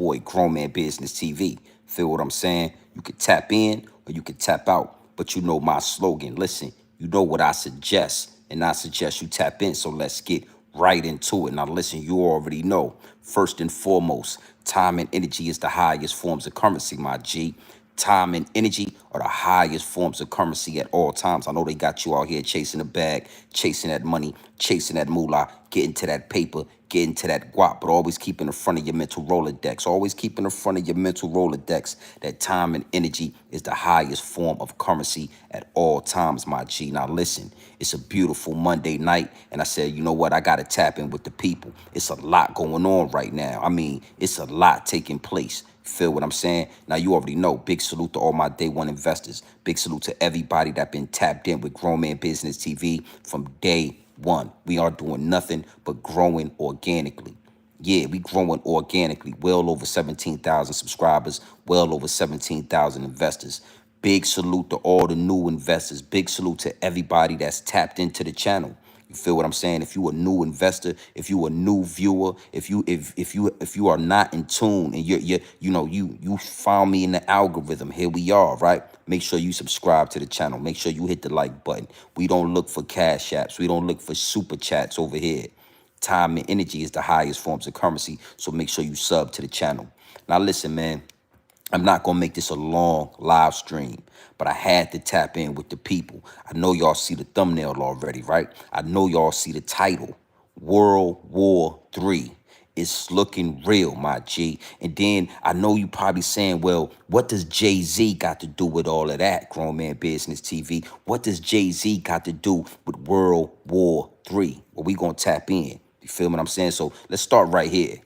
boy, Grown Man Business TV. Feel what I'm saying? You could tap in or you could tap out. But you know my slogan. Listen, you know what I suggest. And I suggest you tap in. So let's get right into it. Now listen, you already know. First and foremost, time and energy is the highest forms of currency, my G. Time and energy are the highest forms of currency at all times. I know they got you out here chasing the bag, chasing that money, chasing that moolah, getting to that paper, getting to that guap, but always keep in the front of your mental Rolodex. Always keep in the front of your mental Rolodex that time and energy is the highest form of currency at all times, my G. Now listen, it's a beautiful Monday night, and I said, you know what? I got to tap in with the people. It's a lot going on right now. I mean, it's a lot taking place. Feel what I'm saying? Now, you already know. Big salute to all my day one investors. Big salute to everybody that been tapped in with Grown Man Business TV from day one. We are doing nothing but growing organically. Yeah, we growing organically. Well over 17,000 subscribers, well over 17,000 investors. Big salute to all the new investors. Big salute to everybody that's tapped into the channel. You feel what I'm saying? If you a new investor, if you a new viewer, if you are not in tune and you found me in the algorithm, here we are, right? Make sure you subscribe to the channel. Make sure you hit the like button. We don't look for cash apps. We don't look for super chats over here. Time and energy is the highest forms of currency, so make sure you sub to the channel. Now listen, man. I'm not going to make this a long live stream, but I had to tap in with the people. I know y'all see the thumbnail already, right? I know y'all see the title, World War III. It's looking real, my G. And then I know you probably saying, well, what does Jay-Z got to do with all of that, Grown Man Business TV? What does Jay-Z got to do with World War III? Well, we going to tap in. You feel what I'm saying? So let's start right here.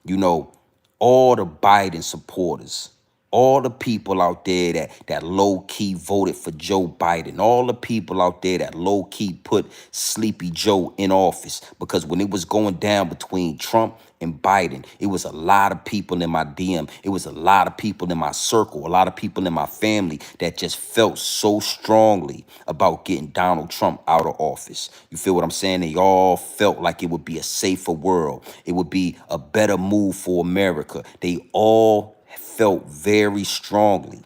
You know, all the Biden supporters, all the people out there that low-key voted for Joe Biden, all the people out there that low-key put Sleepy Joe in office, because when it was going down between Trump and Biden, it was a lot of people in my DM, it was a lot of people in my circle, a lot of people in my family that just felt so strongly about getting Donald Trump out of office. You feel what I'm saying? They all felt like it would be a safer world. It would be a better move for America. They all felt very strongly.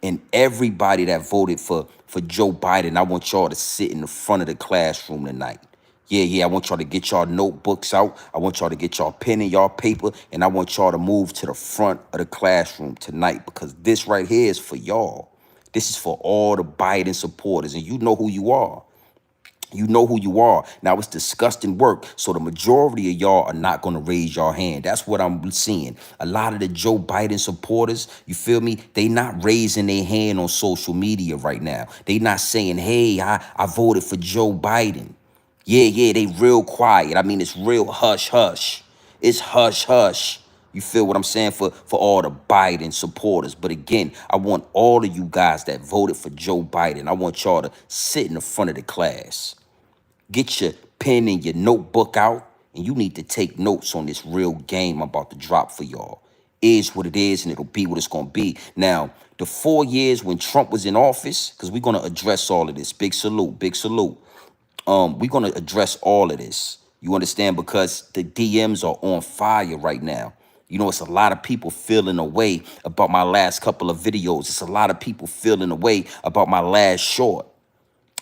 And everybody that voted for Joe Biden, I want y'all to sit in the front of the classroom tonight. Yeah, I want y'all to get y'all notebooks out. I want y'all to get y'all pen and y'all paper, and I want y'all to move to the front of the classroom tonight, because this right here is for y'all. This is for all the Biden supporters, and you know who you are. You know who you are. Now, it's disgusting work, so the majority of y'all are not going to raise your hand. That's what I'm seeing. A lot of the Joe Biden supporters, you feel me? They not raising their hand on social media right now. They not saying, hey, I voted for Joe Biden. Yeah, they real quiet. I mean, it's real hush-hush. It's hush-hush. You feel what I'm saying? For all the Biden supporters. But again, I want all of you guys that voted for Joe Biden, I want y'all to sit in the front of the class. Get your pen and your notebook out, and you need to take notes on this real game I'm about to drop for y'all. Is what it is, and it'll be what it's going to be. Now, the 4 years when Trump was in office, because we're going to address all of this. Big salute, big salute. We're going to address all of this. You understand? Because the DMs are on fire right now. You know, it's a lot of people feeling a way about my last couple of videos. It's a lot of people feeling a way about my last short.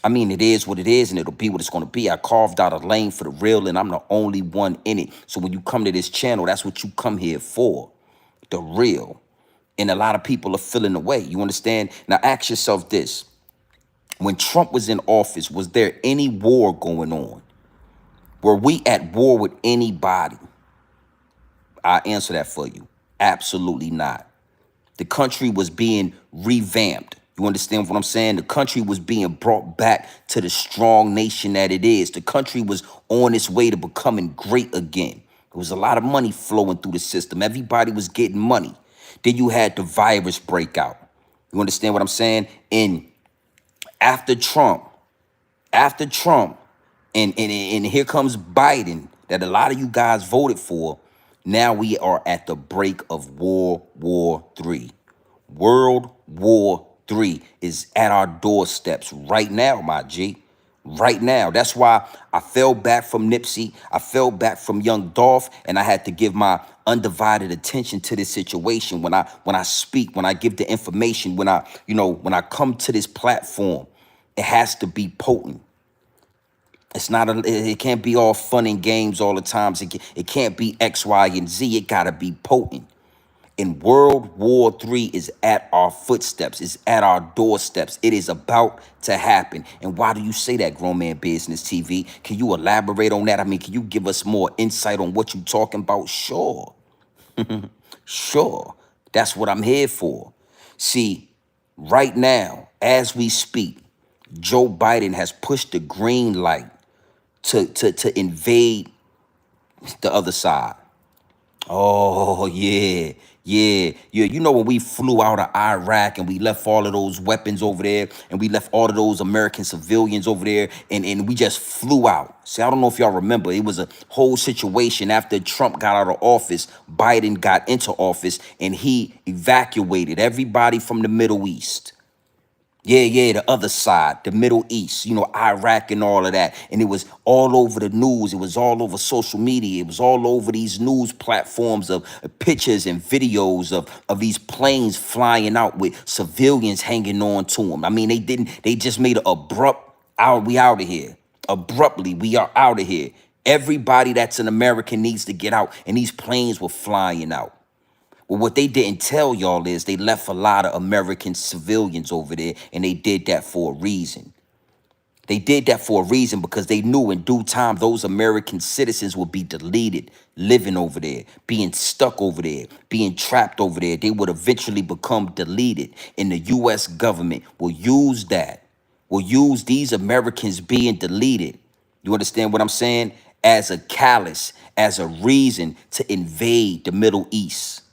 I mean, it is what it is, and it'll be what it's going to be. I carved out a lane for the real, and I'm the only one in it. So when you come to this channel, that's what you come here for, the real. And a lot of people are feeling the way. You understand? Now, ask yourself this. When Trump was in office, was there any war going on? Were we at war with anybody? I'll answer that for you. Absolutely not. The country was being revamped. You understand what I'm saying? The country was being brought back to the strong nation that it is. The country was on its way to becoming great again. There was a lot of money flowing through the system. Everybody was getting money. Then you had the virus breakout. You understand what I'm saying? And after Trump, and here comes Biden, that a lot of you guys voted for. Now we are at the break of World War III. World War III is at our doorsteps right now, my G. Right now. That's why I fell back from Nipsey. I fell back from Young Dolph, and I had to give my undivided attention to this situation, when I speak, when I give the information, when I come to this platform, it has to be potent. It can't be all fun and games all the times. It can't be X, Y, and Z. It gotta be potent. And World War III is at our footsteps, is at our doorsteps. It is about to happen. And why do you say that, Grown Man Business TV? Can you elaborate on that? I mean, can you give us more insight on what you're talking about? Sure. Sure. That's what I'm here for. See, right now, as we speak, Joe Biden has pushed the green light to invade the other side. Oh, yeah, yeah, yeah. You know, when we flew out of Iraq and we left all of those weapons over there and we left all of those American civilians over there and we just flew out. See, I don't know if y'all remember, it was a whole situation after Trump got out of office. Biden got into office and he evacuated everybody from the Middle East. Yeah, the other side, the Middle East, Iraq and all of that. And it was all over the news. It was all over social media. It was all over these news platforms of pictures and videos of these planes flying out with civilians hanging on to them. I mean, they just made an abrupt, we out of here. Abruptly, we are out of here. Everybody that's an American needs to get out. And these planes were flying out. Well, what they didn't tell y'all is they left a lot of American civilians over there, and they did that for a reason. They did that for a reason because they knew in due time those American citizens would be deleted, living over there, being stuck over there, being trapped over there. They would eventually become deleted, and the U.S. government will use that, will use these Americans being deleted. You understand what I'm saying? As a callous, as a reason to invade the Middle East.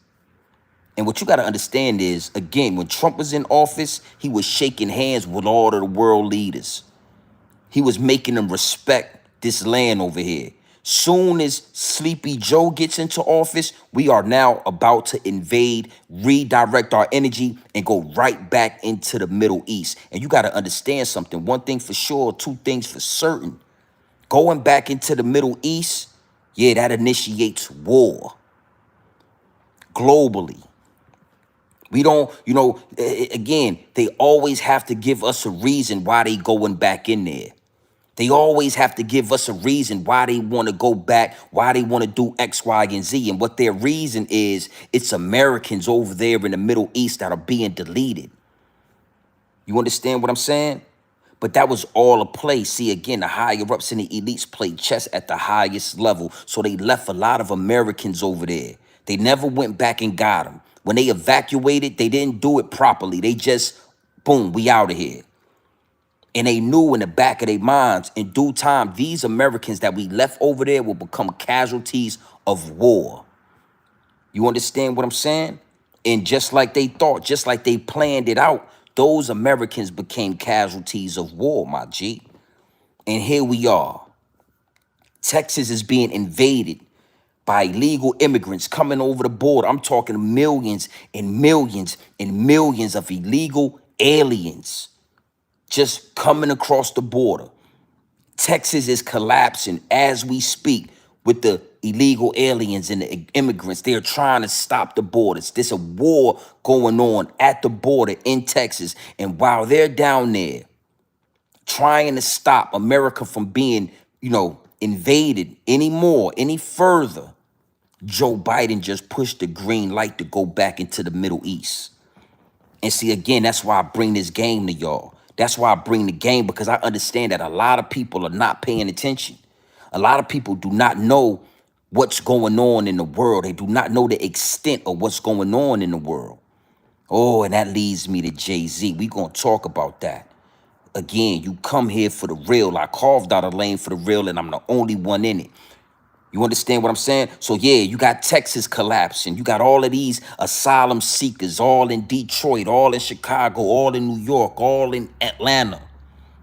And what you got to understand is, again, when Trump was in office, he was shaking hands with all of the world leaders. He was making them respect this land over here. Soon as Sleepy Joe gets into office, we are now about to invade, redirect our energy, and go right back into the Middle East. And you got to understand something. One thing for sure, two things for certain. Going back into the Middle East, yeah, that initiates war globally. We don't, again, they always have to give us a reason why they going back in there. They always have to give us a reason why they want to go back, why they want to do X, Y, and Z. And what their reason is, it's Americans over there in the Middle East that are being deleted. You understand what I'm saying? But that was all a play. See, again, the higher ups and the elites played chess at the highest level. So they left a lot of Americans over there. They never went back and got them. When they evacuated, they didn't do it properly. They just, boom, we out of here. And they knew in the back of their minds, in due time, these Americans that we left over there will become casualties of war. You understand what I'm saying? And just like they thought, just like they planned it out, those Americans became casualties of war, my G. And here we are. Texas is being invaded by illegal immigrants coming over the border. I'm talking millions and millions and millions of illegal aliens just coming across the border. Texas is collapsing as we speak with the illegal aliens and the immigrants. They're trying to stop the borders. There's a war going on at the border in Texas. And while they're down there trying to stop America from being, invaded anymore, any further, Joe Biden just pushed the green light to go back into the Middle East. And see, again, that's why I bring this game to y'all. That's why I bring the game, because I understand that a lot of people are not paying attention. A lot of people do not know what's going on in the world. They do not know the extent of what's going on in the world. Oh, and that leads me to Jay-Z. We're going to talk about that. Again, you come here for the real. I carved out a lane for the real, and I'm the only one in it. You understand what I'm saying? So, yeah, you got Texas collapsing. You got all of these asylum seekers all in Detroit, all in Chicago, all in New York, all in Atlanta,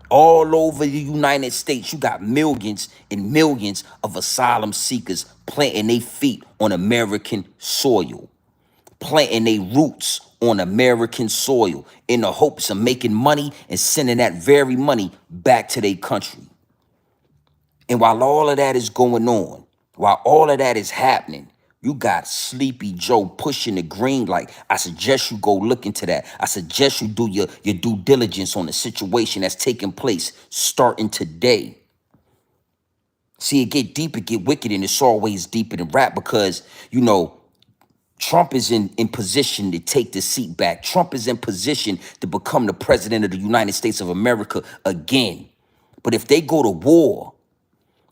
all over the United States. You got millions and millions of asylum seekers planting their feet on American soil, planting their roots on American soil in the hopes of making money and sending that very money back to their country. And while all of that is going on, while all of that is happening, You got Sleepy Joe pushing the green light. I suggest you go look into that. I suggest you do your due diligence on the situation that's taking place starting today. See, it get deep, it get wicked, and it's always deeper than rap because, Trump is in position to take the seat back. Trump is in position to become the president of the United States of America again. But if they go to war,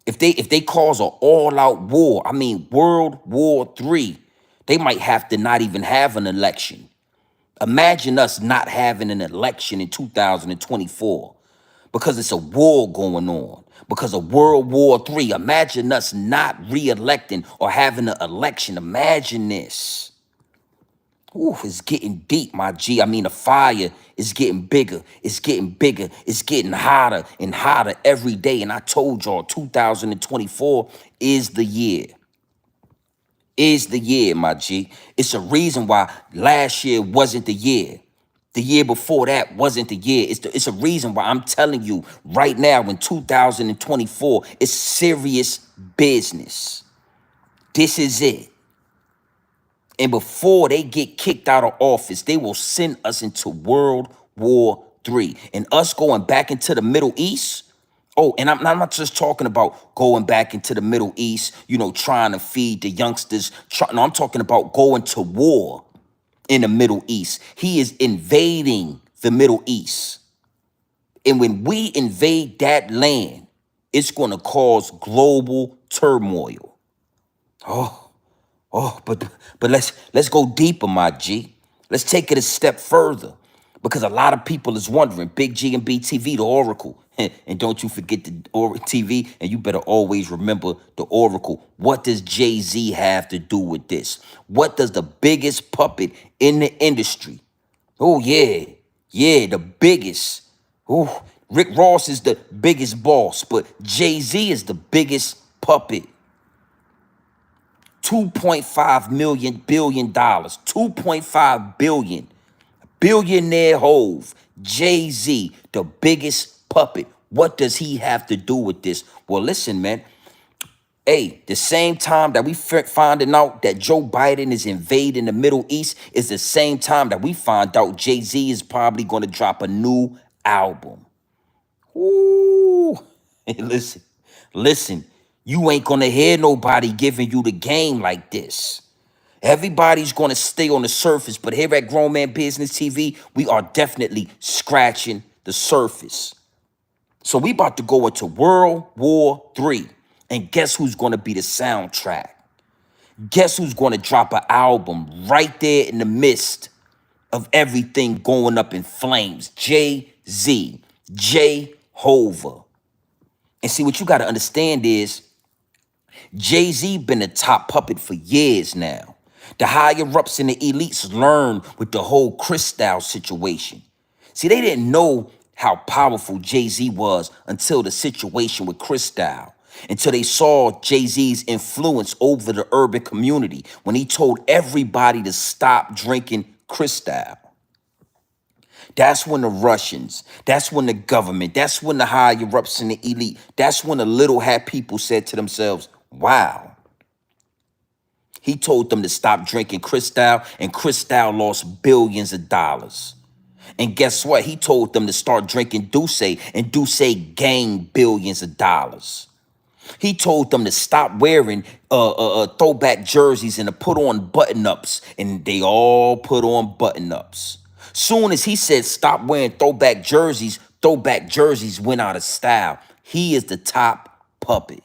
if they cause an all-out war, I mean World War III, they might have to not even have an election. Imagine us not having an election in 2024 because it's a war going on. Because of World War III, imagine us not re-electing or having an election. Imagine this. Ooh, it's getting deep, my G. I mean, the fire is getting bigger. It's getting bigger. It's getting hotter and hotter every day. And I told y'all, 2024 is the year. Is the year, my G. It's a reason why last year wasn't the year. The year before that wasn't the year. It's a reason why I'm telling you right now in 2024, it's serious business. This is it. And before they get kicked out of office, they will send us into World War III. And us going back into the Middle East. Oh, and I'm not just talking about going back into the Middle East, trying to feed the youngsters. No, I'm talking about going to war in the Middle East. He is invading the Middle East. And when we invade that land, it's going to cause global turmoil. Oh, but let's go deeper, my G. Let's take it a step further. Because a lot of people is wondering, Big G and BTV, the Oracle. And don't you forget the TV, and you better always remember the Oracle. What does Jay-Z have to do with this? What does the biggest puppet in the industry? Oh, yeah, the biggest. Oh, Rick Ross is the biggest boss, but Jay-Z is the biggest puppet. $2.5 billion. $2.5 billion. Billionaire Hove. Jay-Z, the biggest puppet. What does he have to do with this? Well, listen, man. Hey, the same time that we finding out that Joe Biden is invading the Middle East is the same time that we find out Jay-Z is probably going to drop a new album. Ooh. Hey, listen. You ain't going to hear nobody giving you the game like this. Everybody's going to stay on the surface, but here at Grown Man Business TV, we are definitely scratching the surface. So we about to go into World War III, and guess who's going to be the soundtrack? Guess who's going to drop an album right there in the midst of everything going up in flames? Jay-Z, Jehovah. And see, what you got to understand is Jay-Z been the top puppet for years now. The higher-ups and the elites learned with the whole Cristal situation. See, they didn't know how powerful Jay-Z was until the situation with Cristal, until they saw Jay-Z's influence over the urban community when he told everybody to stop drinking Cristal. That's when the Russians, that's when the government, that's when the higher-ups and the elite, that's when the little hat people said to themselves, wow. He told them to stop drinking Cristal, and Cristal lost billions of dollars. And guess what? He told them to start drinking Douce, and Douce gained billions of dollars. He told them to stop wearing throwback jerseys and to put on button-ups, and they all put on button-ups. Soon as he said stop wearing throwback jerseys went out of style. He is the top puppet.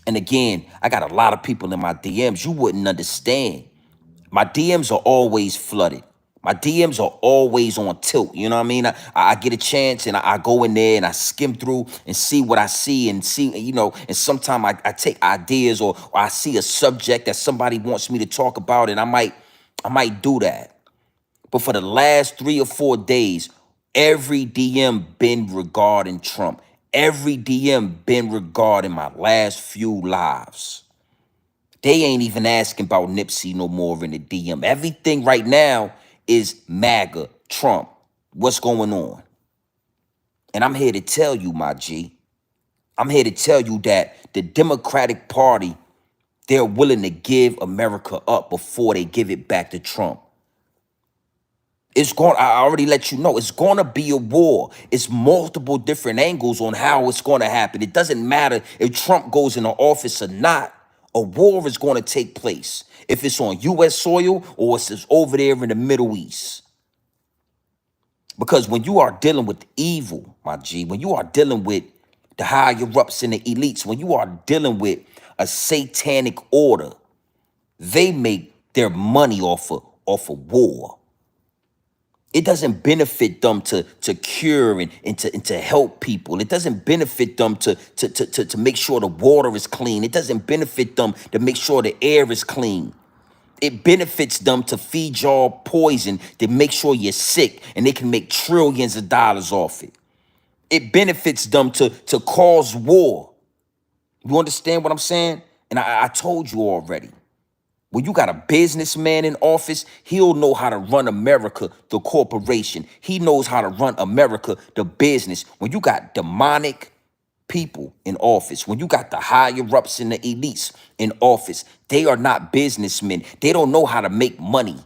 And again, I got a lot of people in my DMs. You wouldn't understand. My DMs are always flooded. My DMs are always on tilt. You know what I mean? I get a chance and I go in there and I skim through and see what I see and see, and sometimes I take ideas or I see a subject that somebody wants me to talk about and I might do that. But for the last 3 or 4 days, every DM been regarding Trump. Every DM been regarding my last few lives. They ain't even asking about Nipsey no more in the DM. Everything right now is MAGA, Trump. What's going on? And I'm here to tell you, my G. I'm here to tell you that the Democratic Party They're willing to give America up before they give it back to Trump. I already let you know, it's going to be a war. It's multiple different angles on how it's going to happen. It doesn't matter if Trump goes into office or not. A war is going to take place. If it's on U.S. soil or it's over there in the Middle East. Because when you are dealing with evil, my G, when you are dealing with the higher ups and the elites, when you are dealing with a satanic order, they make their money off of war. It doesn't benefit them to cure and to help people. It doesn't benefit them to make sure the water is clean. It doesn't benefit them to make sure the air is clean. It benefits them to feed y'all poison to make sure you're sick and they can make trillions of dollars off it. It benefits them to cause war. You understand what I'm saying? And I told you already. When you got a businessman in office, he'll know how to run America, the corporation. He knows how to run America, the business. When you got demonic people in office, when you got the higher ups and the elites in office, they are not businessmen. They don't know how to make money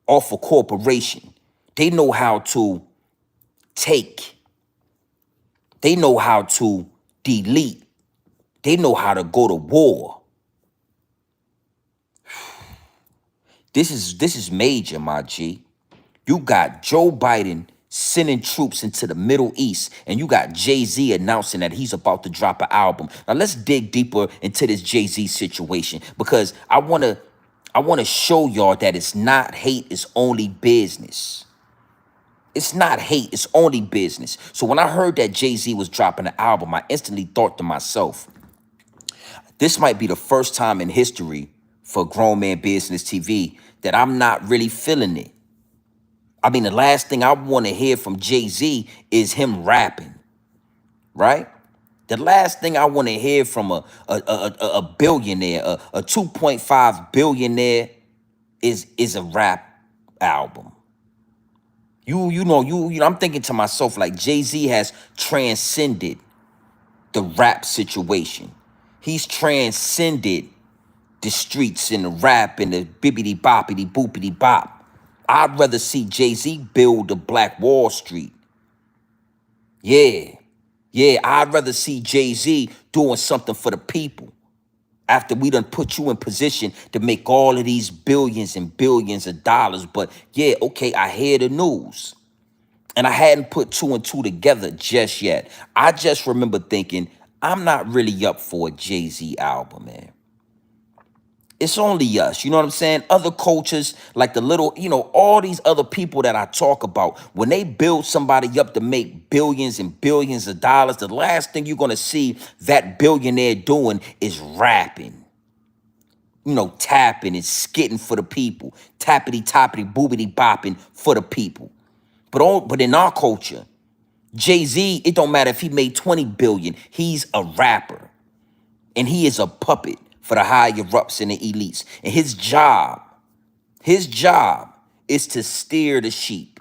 off a corporation. They know how to take. They know how to delete. They know how to go to war. This is major, my G. You got Joe Biden sending troops into the Middle East, and you got Jay-Z announcing that he's about to drop an album. Now let's dig deeper into this Jay-Z situation because I wanna show y'all that it's not hate, it's only business. It's not hate, it's only business. So when I heard that Jay-Z was dropping an album, I instantly thought to myself, this might be the first time in history for Grown Man Business TV that I'm not really feeling it. I mean, the last thing I want to hear from Jay-Z is him rapping, right? The last thing I want to hear from a billionaire, a 2.5 billionaire is a rap album. You know, I'm thinking to myself like Jay-Z has transcended the rap situation. He's transcended the streets and the rap and the bibbity boppity boopity bop. I'd rather see Jay-Z build the Black Wall Street. Yeah, I'd rather see Jay-Z doing something for the people after we done put you in position to make all of these billions and billions of dollars. But yeah, okay, I hear the news. And I hadn't put two and two together just yet. I just remember thinking, I'm not really up for a Jay-Z album, man. It's only us, you know what I'm saying? Other cultures, like the little, all these other people that I talk about, when they build somebody up to make billions and billions of dollars, the last thing you're going to see that billionaire doing is rapping. Tapping and skitting for the people. Tappity, toppity, boobity, bopping for the people. But in our culture, Jay-Z, it don't matter if he made 20 billion, he's a rapper. And he is a puppet for the higher ups and the elites. And his job is to steer the sheep.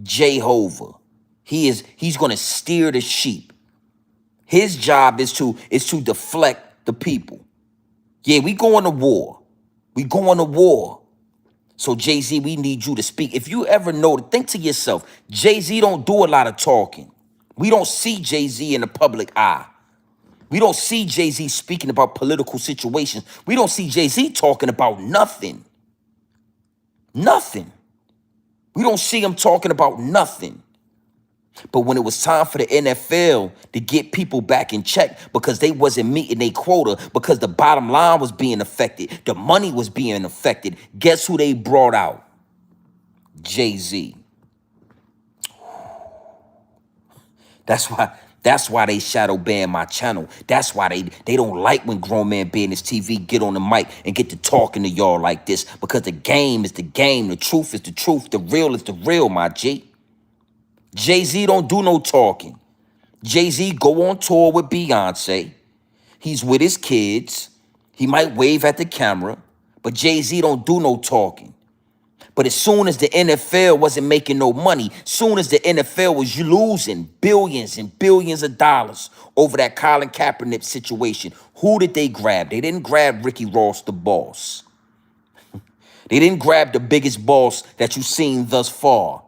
Jehovah. He's gonna steer the sheep. His job is to deflect the people. Yeah, we going to war. We going to war. So Jay-Z, we need you to speak. If you ever know, think to yourself, Jay-Z don't do a lot of talking. We don't see Jay-Z in the public eye. We don't see Jay-Z speaking about political situations. We don't see Jay-Z talking about nothing. Nothing. We don't see him talking about nothing. But when it was time for the NFL to get people back in check because they wasn't meeting their quota, because the bottom line was being affected, the money was being affected, guess who they brought out? Jay-Z. That's why they shadow ban my channel. That's why they don't like when Grown Man Business TV get on the mic and get to talking to y'all like this, because the game is the game. The truth is the truth. The real is the real, my G. Jay-Z don't do no talking. Jay-Z go on tour with Beyonce. He's with his kids. He might wave at the camera, but Jay-Z don't do no talking. But as soon as the NFL wasn't making no money, soon as the NFL was losing billions and billions of dollars over that Colin Kaepernick situation, who did they grab? They didn't grab Ricky Ross, the boss. They didn't grab the biggest boss that you've seen thus far.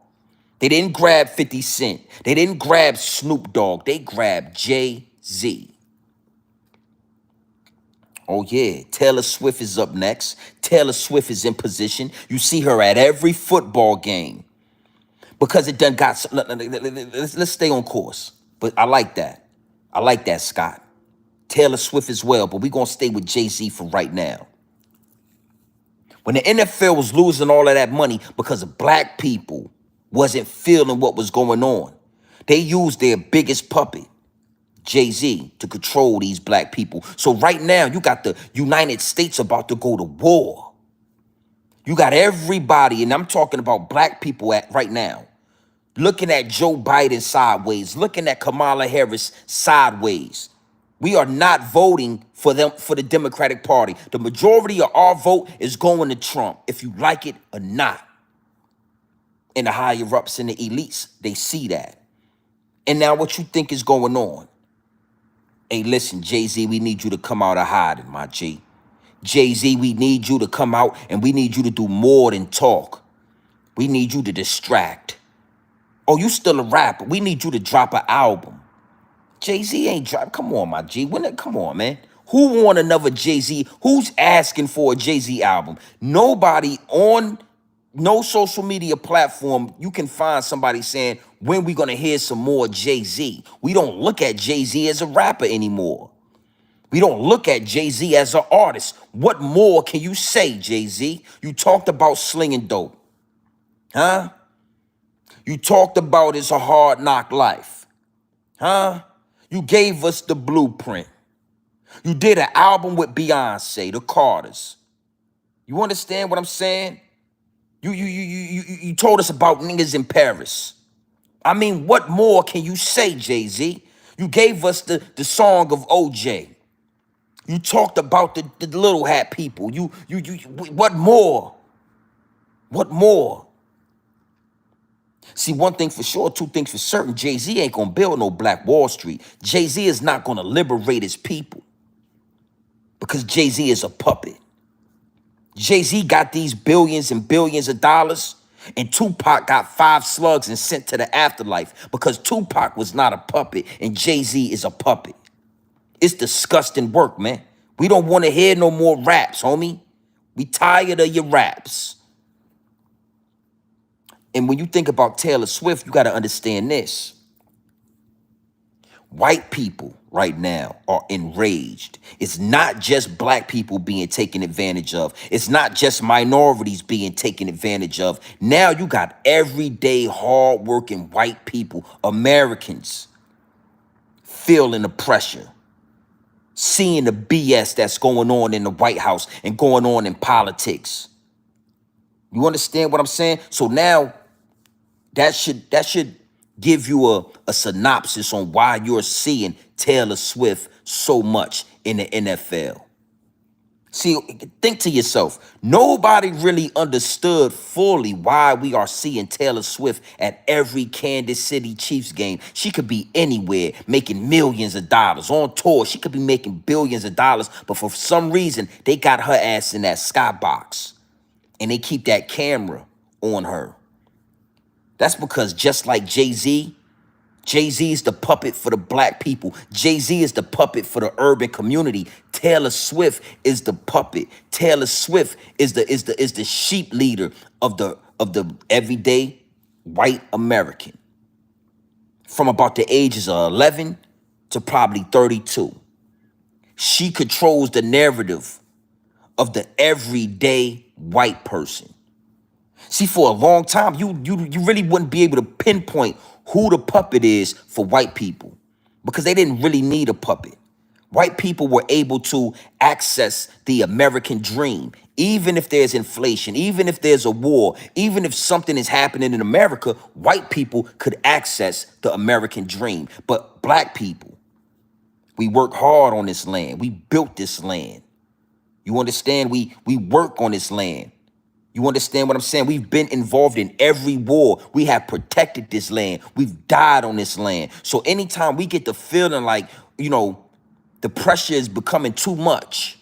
They didn't grab 50 Cent. They didn't grab Snoop Dogg. They grabbed Jay-Z. Oh, yeah. Taylor Swift is up next. Taylor Swift is in position. You see her at every football game because it done got... Let's stay on course. But I like that. I like that, Scott. Taylor Swift as well, but we're going to stay with Jay-Z for right now. When the NFL was losing all of that money because black people wasn't feeling what was going on, they used their biggest puppet, Jay-Z, to control these black people. So right now, you got the United States about to go to war. You got everybody, and I'm talking about black people right now, looking at Joe Biden sideways, looking at Kamala Harris sideways. We are not voting for them, for the Democratic Party. The majority of our vote is going to Trump, if you like it or not. And the higher ups and the elites, they see that. And now what you think is going on? Hey, listen, Jay-Z, we need you to come out of hiding, my G. Jay-Z, we need you to come out and we need you to do more than talk. We need you to distract. Oh, you still a rapper. We need you to drop an album. Jay-Z ain't drop. Come on, my G. Come on, man. Who want another Jay-Z? Who's asking for a Jay-Z album? Nobody on no social media platform you can find somebody saying, when we gonna hear some more Jay-Z? We don't look at Jay-Z as a rapper anymore. We don't look at Jay-Z as an artist. What more can you say, Jay-Z? You talked about slinging dope. Huh? You talked about it's a hard knock life. Huh? You gave us the blueprint. You did an album with Beyonce, the Carters. You understand what I'm saying? You told us about niggas in Paris. I mean, what more can you say, Jay-Z? You gave us the song of OJ. You talked about the little hat people. What more? What more? See, one thing for sure, two things for certain. Jay-Z ain't gonna build no Black Wall Street. Jay-Z is not gonna liberate his people because Jay-Z is a puppet. Jay-Z got these billions and billions of dollars, and Tupac got 5 slugs and sent to the afterlife because Tupac was not a puppet and Jay-Z is a puppet. It's disgusting work, man. We don't want to hear no more raps, homie. We tired of your raps. And when you think about Taylor Swift, you got to understand this. White people right now are enraged. It's not just black people being taken advantage of. It's not just minorities being taken advantage of. Now you got everyday hardworking white people, Americans, feeling the pressure, seeing the BS that's going on in the White House and going on in politics. You understand what I'm saying? So now that should give you a synopsis on why you're seeing Taylor Swift so much in the NFL. See, think to yourself, nobody really understood fully why we are seeing Taylor Swift at every Kansas City Chiefs game. She could be anywhere making millions of dollars on tour. She could be making billions of dollars, but for some reason, they got her ass in that skybox and they keep that camera on her. That's because just like Jay-Z, Jay-Z is the puppet for the black people. Jay-Z is the puppet for the urban community. Taylor Swift is the puppet. Taylor Swift is the sheep leader of the everyday white American. From about the ages of 11 to probably 32. She controls the narrative of the everyday white person. See, for a long time, you really wouldn't be able to pinpoint who the puppet is for white people because they didn't really need a puppet. White people were able to access the American dream, even if there's inflation, even if there's a war, even if something is happening in America, white people could access the American dream. But black people, we work hard on this land. We built this land. You understand? We work on this land. You understand what I'm saying? We've been involved in every war. We have protected this land. We've died on this land. So anytime we get the feeling like, the pressure is becoming too much,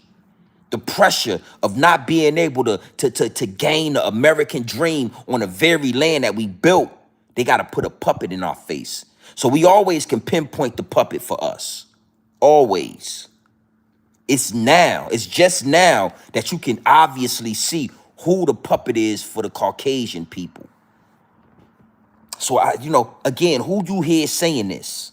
the pressure of not being able to gain the American dream on the very land that we built, they got to put a puppet in our face. So we always can pinpoint the puppet for us. Always. It's now. It's just now that you can obviously see who the puppet is for the Caucasian people. So, again, who you hear saying this?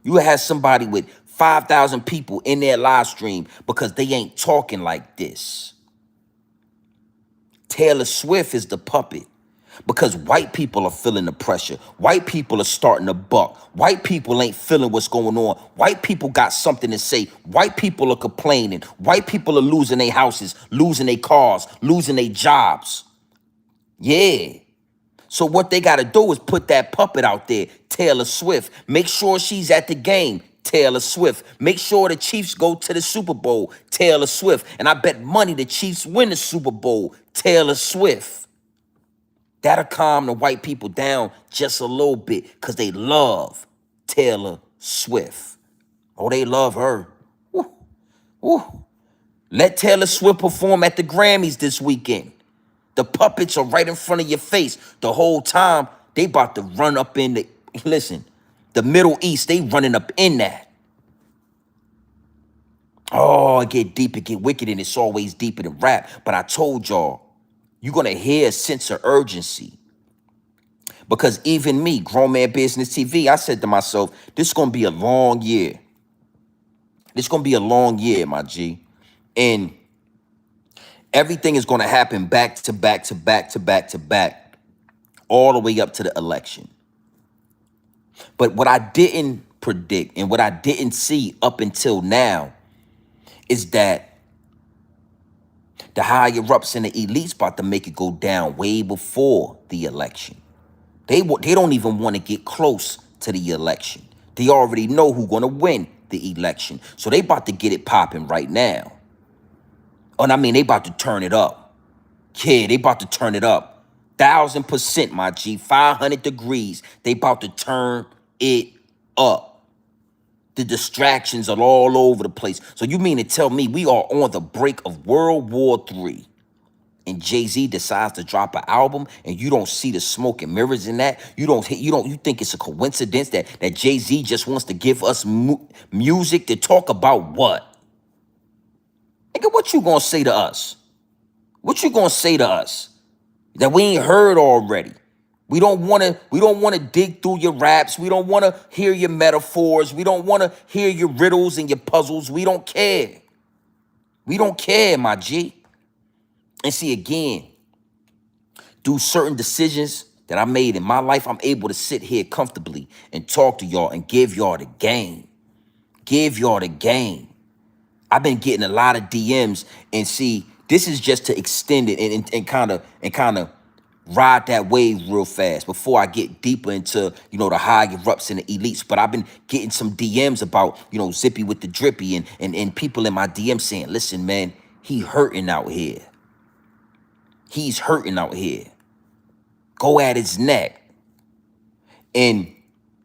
You have somebody with 5,000 people in their live stream because they ain't talking like this. Taylor Swift is the puppet because white people are feeling the pressure. White people are starting to buck. White people ain't feeling what's going on. White people got something to say. White people are complaining. White people are losing their houses, losing their cars, losing their jobs. Yeah. So what they got to do is put that puppet out there, Taylor Swift. Make sure she's at the game, Taylor Swift. Make sure the Chiefs go to the Super Bowl, Taylor Swift. And I bet money the Chiefs win the Super Bowl, Taylor Swift. That'll calm the white people down just a little bit because they love Taylor Swift. Oh, they love her. Woo, woo. Let Taylor Swift perform at the Grammys this weekend. The puppets are right in front of your face. The whole time, they about to run up in the Middle East, they running up in that. Oh, it get deep, it get wicked, and it's always deeper than rap. But I told y'all, you're going to hear a sense of urgency. Because even me, Grown Man Business TV, I said to myself, this is going to be a long year. This is going to be a long year, my G. And everything is going to happen back to back to back to back to back, all the way up to the election. But what I didn't predict and what I didn't see up until now is that the higher-ups and the elites about to make it go down way before the election. They don't even want to get close to the election. They already know who's going to win the election. So they about to get it popping right now. And I mean, they about to turn it up. Yeah, they about to turn it up. 1,000%, my G. 500 degrees. They about to turn it up. The distractions are all over the place. So you mean to tell me we are on the brink of World War III and Jay-Z decides to drop an album and you don't see the smoke and mirrors in that? You think it's a coincidence that Jay-Z just wants to give us music to talk about what? Nigga, what you gonna say to us? What you gonna say to us that we ain't heard already? We don't wanna dig through your raps. We don't wanna hear your metaphors. We don't wanna hear your riddles and your puzzles. We don't care. We don't care, my G. And see, again, through certain decisions that I made in my life, I'm able to sit here comfortably and talk to y'all and give y'all the game. Give y'all the game. I've been getting a lot of DMs, and see, this is just to extend it and kind of ride that wave real fast before I get deeper into, the higher-ups and the elites. But I've been getting some DMs about, Zippy with the Drippy and people in my DM saying, listen, man, he hurting out here. He's hurting out here. Go at his neck. And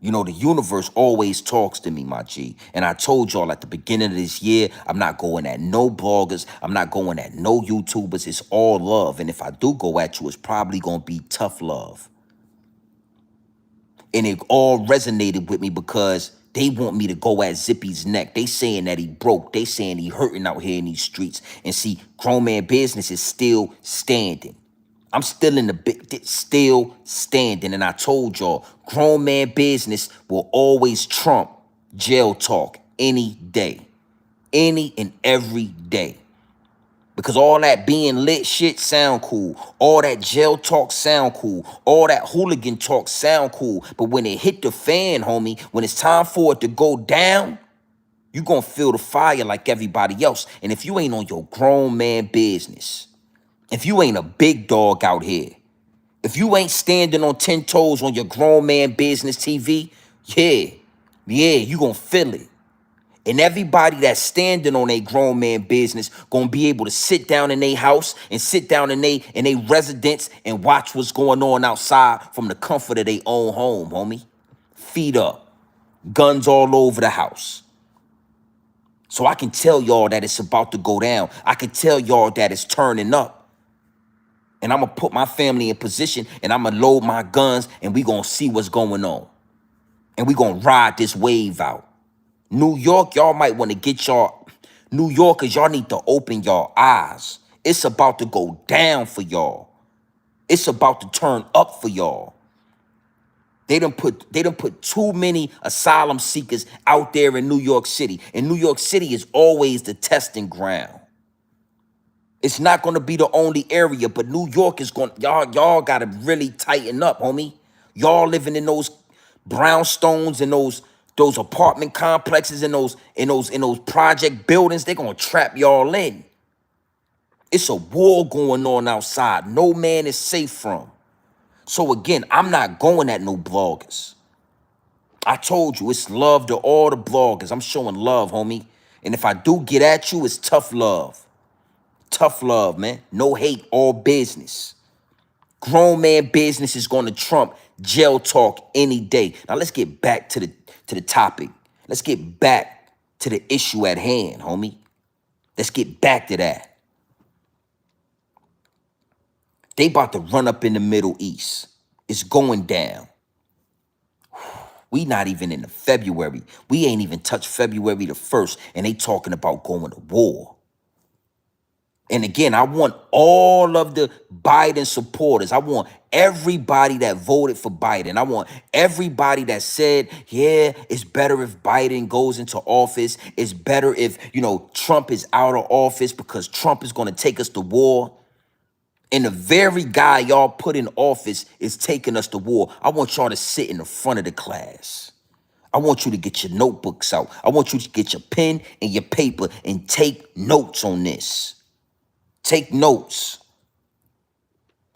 the universe always talks to me, my G. And I told y'all at the beginning of this year, I'm not going at no bloggers. I'm not going at no YouTubers. It's all love. And if I do go at you, it's probably going to be tough love. And it all resonated with me because they want me to go at Zippy's neck. They saying that he broke. They saying he hurting out here in these streets. And see, Grown Man Business is still standing. I'm still in the big, still standing. And I told y'all, Grown Man Business will always trump jail talk any day. Any and every day. Because all that being lit shit sound cool. All that jail talk sound cool. All that hooligan talk sound cool. But when it hit the fan, homie, when it's time for it to go down, you gonna feel the fire like everybody else. And if you ain't on your grown man business, if you ain't a big dog out here, if you ain't standing on 10 toes on your Grown Man Business TV, yeah, you gonna feel it. And everybody that's standing on a grown man business gonna be able to sit down in their house and sit down in they residence and watch what's going on outside from the comfort of their own home, homie. Feet up, guns all over the house. So I can tell y'all that it's about to go down. I can tell y'all that it's turning up. And I'm gonna put my family in position and I'm gonna load my guns and we gonna see what's going on. And we gonna ride this wave out. New York, y'all might want to get y'all, New Yorkers, y'all need to open y'all eyes. It's about to go down for y'all. It's about to turn up for y'all. They done put too many asylum seekers out there in New York City. And New York City is always the testing ground. It's not gonna be the only area, but New York is y'all gotta really tighten up, homie. Y'all living in those brownstones and those apartment complexes and those project buildings, they're gonna trap y'all in. It's a war going on outside. No man is safe from. So again, I'm not going at no bloggers. I told you, it's love to all the bloggers. I'm showing love, homie. And if I do get at you, it's tough love. Tough love, man. No hate, all business. Grown man business is going to trump jail talk any day. Now let's get back to the topic. Let's get back to the issue at hand, homie. Let's get back to that. They about to run up in the Middle East. It's going down. We not even in the February. We ain't even touched February the 1st, and they talking about going to war. And again, I want all of the Biden supporters. I want everybody that voted for Biden. I want everybody that said, yeah, it's better if Biden goes into office. It's better if, Trump is out of office because Trump is going to take us to war. And the very guy y'all put in office is taking us to war. I want y'all to sit in the front of the class. I want you to get your notebooks out. I want you to get your pen and your paper and take notes on this. Take notes.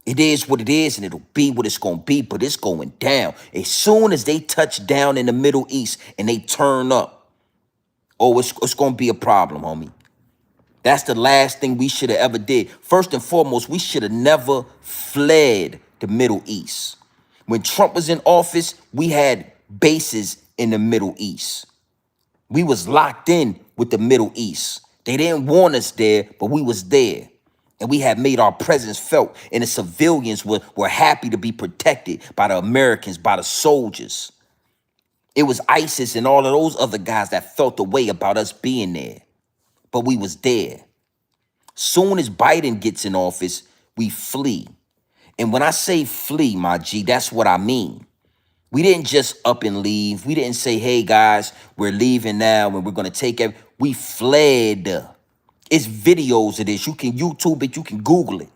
It is what it is, and it'll be what it's going to be, but it's going down. As soon as they touch down in the Middle East and they turn up, it's going to be a problem, homie. That's the last thing we should have ever did. First and foremost, we should have never fled the Middle East. When Trump was in office, we had bases in the Middle East. We was locked in with the Middle East. They didn't want us there, but we was there. And we had made our presence felt. And the civilians were happy to be protected by the Americans, by the soldiers. It was ISIS and all of those other guys that felt the way about us being there. But we was there. Soon as Biden gets in office, we flee. And when I say flee, my G, that's what I mean. We didn't just up and leave. We didn't say, hey, guys, we're leaving now and we're going to take it. We fled. It's videos of this. You can YouTube it. You can Google it.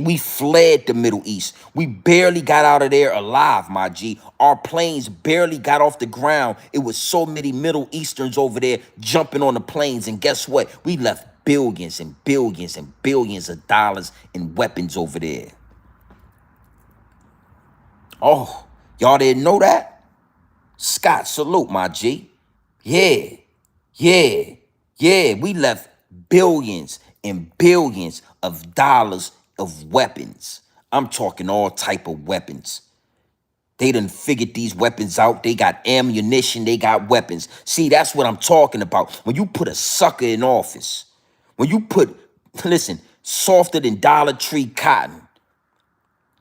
We fled the Middle East. We barely got out of there alive, my G. Our planes barely got off the ground. It was so many Middle Easterns over there jumping on the planes. And guess what? We left billions and billions and billions of dollars in weapons over there. Oh, y'all didn't know that? Scott, salute, my G. Yeah. We left billions and billions of dollars of weapons. I'm talking all type of weapons. They done figured these weapons out. They got ammunition. They got weapons. See, that's what I'm talking about. When you put a sucker in office, when you put, listen, softer than Dollar Tree cotton.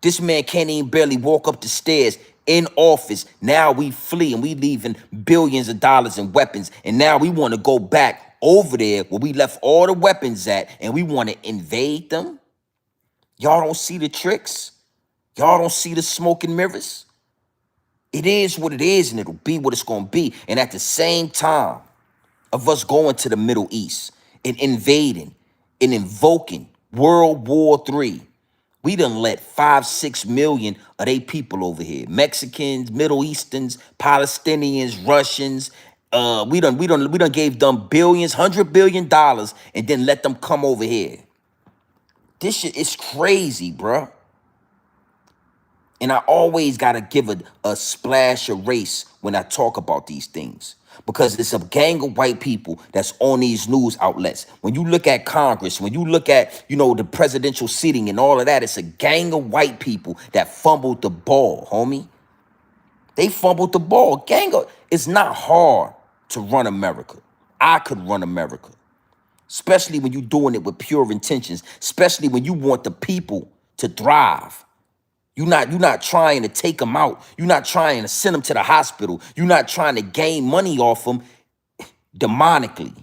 This man can't even barely walk up the stairs in office. Now we flee and we leaving billions of dollars in weapons. And now we want to go back over there where we left all the weapons at and we want to invade them. Y'all don't see the tricks. Y'all don't see the smoke and mirrors. It is what it is and it'll be what it's going to be. And at the same time of us going to the Middle East and invading and invoking World War III, we done let 5-6 million of they people over here. Mexicans, Middle Easterns, Palestinians, Russians. We done gave them billions, $100 billion, and then let them come over here. This shit is crazy, bruh. And I always got to give a splash of race when I talk about these things because it's a gang of white people that's on these news outlets. When you look at Congress, when you look at, the presidential seating and all of that, it's a gang of white people that fumbled the ball, homie. They fumbled the ball. It's not hard to run America. I could run America, especially when you're doing it with pure intentions, especially when you want the people to thrive. You're not trying to take them out. You're not trying to send them to the hospital. You're not trying to gain money off them demonically.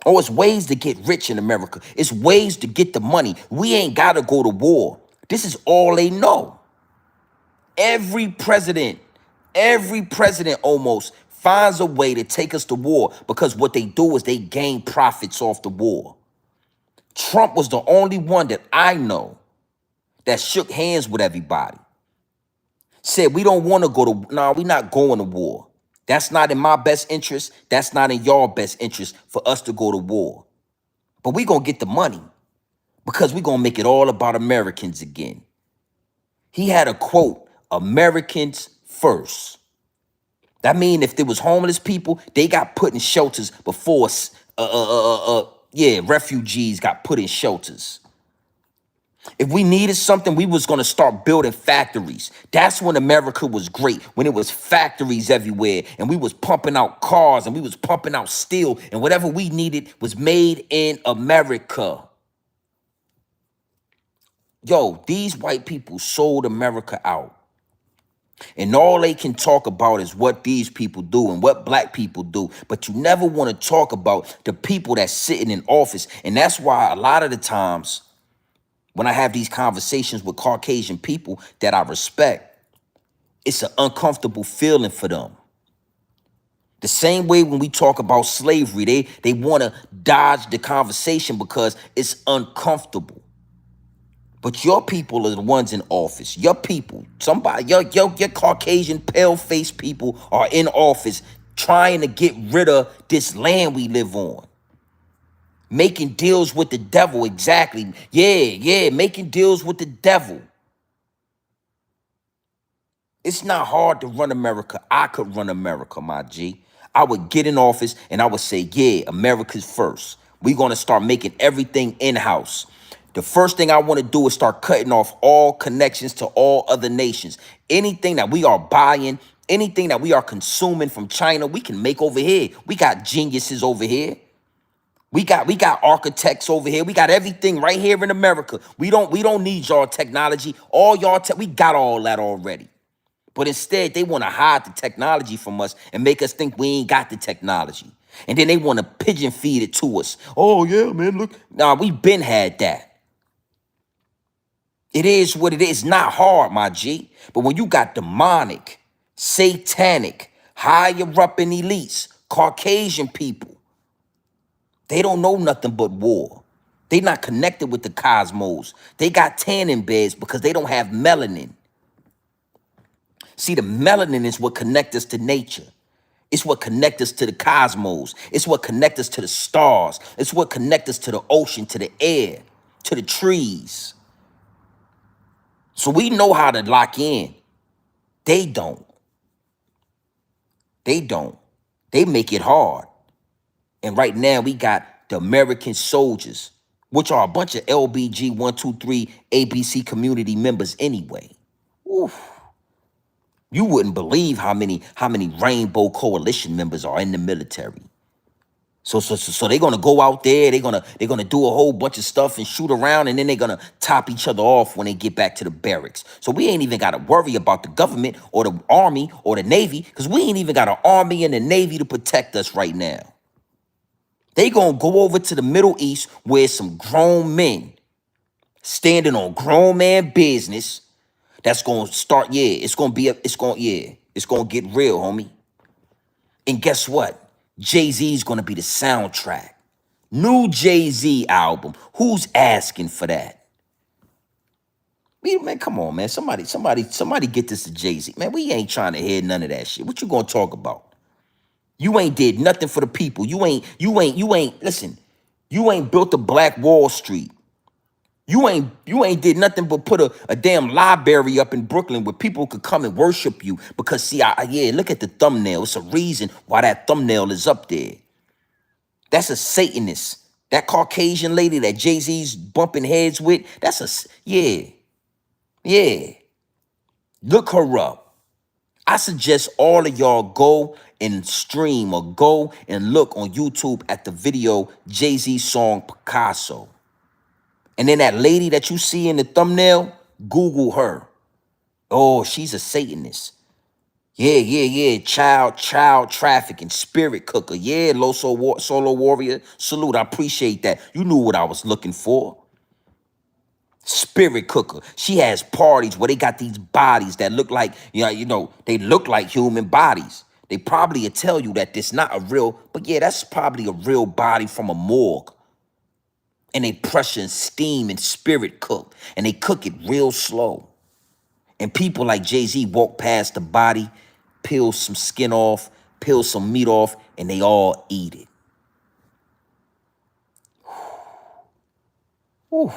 Oh, it's ways to get rich in America. It's ways to get the money. We ain't got to go to war. This is all they know. Every president almost finds a way to take us to war because what they do is they gain profits off the war. Trump was the only one that I know that shook hands with everybody. Said, we don't want to go to, nah, we're not going to war. That's not in my best interest. That's not in your best interest for us to go to war. But we going to get the money because we going to make it all about Americans again. He had a quote, Americans first. That mean if there was homeless people, they got put in shelters before, refugees got put in shelters. If we needed something, we was going to start building factories. That's when America was great, when it was factories everywhere and we was pumping out cars and we was pumping out steel and whatever we needed was made in America. Yo, these white people sold America out. And all they can talk about is what these people do and what black people do. But you never want to talk about the people that's sitting in office. And that's why a lot of the times when I have these conversations with Caucasian people that I respect, it's an uncomfortable feeling for them. The same way when we talk about slavery, they want to dodge the conversation because it's uncomfortable. But your people are the ones in office. Your people, your Caucasian pale-faced people are in office trying to get rid of this land we live on. Making deals with the devil, exactly. Yeah, making deals with the devil. It's not hard to run America. I could run America, my G. I would get in office and I would say, yeah, America's first. We're going to start making everything in-house. The first thing I want to do is start cutting off all connections to all other nations. Anything that we are buying, anything that we are consuming from China, we can make over here. We got geniuses over here. We got architects over here. We got everything right here in America. We don't need y'all technology. All y'all we got all that already. But instead, they want to hide the technology from us and make us think we ain't got the technology. And then they want to pigeon feed it to us. Oh, yeah, man, look. Nah, we been had that. It is what it is. It's not hard, my G. But when you got demonic, satanic, higher up in elites, Caucasian people, they don't know nothing but war. They not connected with the cosmos. They got tanning beds because they don't have melanin. See, the melanin is what connects us to nature. It's what connects us to the cosmos. It's what connects us to the stars. It's what connects us to the ocean, to the air, to the trees. So we know how to lock in. They don't. They don't. They make it hard. And right now we got the American soldiers, which are a bunch of LBG 123 ABC community members anyway. Oof. You wouldn't believe how many Rainbow Coalition members are in the military. So they're gonna go out there, they're gonna do a whole bunch of stuff and shoot around, and then they're gonna top each other off when they get back to the barracks. So we ain't even gotta worry about the government or the army or the Navy, because we ain't even got an army and the Navy to protect us right now. They gonna go over to the Middle East where some grown men standing on grown man business. That's gonna start, it's gonna get real, homie. And guess what? Jay-Z's gonna be the soundtrack. New Jay-Z album. Who's asking for that? Man, come on, man. Somebody get this to Jay-Z. Man, we ain't trying to hear none of that shit. What you gonna talk about? You ain't did nothing for the people. You ain't, listen, you ain't built a Black Wall Street. You ain't did nothing but put a damn library up in Brooklyn where people could come and worship you. Because see, yeah, look at the thumbnail. It's a reason why that thumbnail is up there. That's a Satanist. That Caucasian lady that Jay-Z's bumping heads with, yeah, yeah. Look her up. I suggest all of y'all go and stream or go and look on YouTube at the video Jay-Z song Picasso. And then that lady that you see in the thumbnail, Google her. Oh, she's a Satanist. Yeah, yeah, yeah. Child trafficking, spirit cooker. Yeah, solo warrior. Salute. I appreciate that. You knew what I was looking for. Spirit cooker. She has parties where they got these bodies that look like, they look like human bodies. They probably will tell you that this not a real, but yeah, that's probably a real body from a morgue. And they pressure and steam and spirit cook. And they cook it real slow. And people like Jay-Z walk past the body, peel some skin off, peel some meat off, and they all eat it. Whew.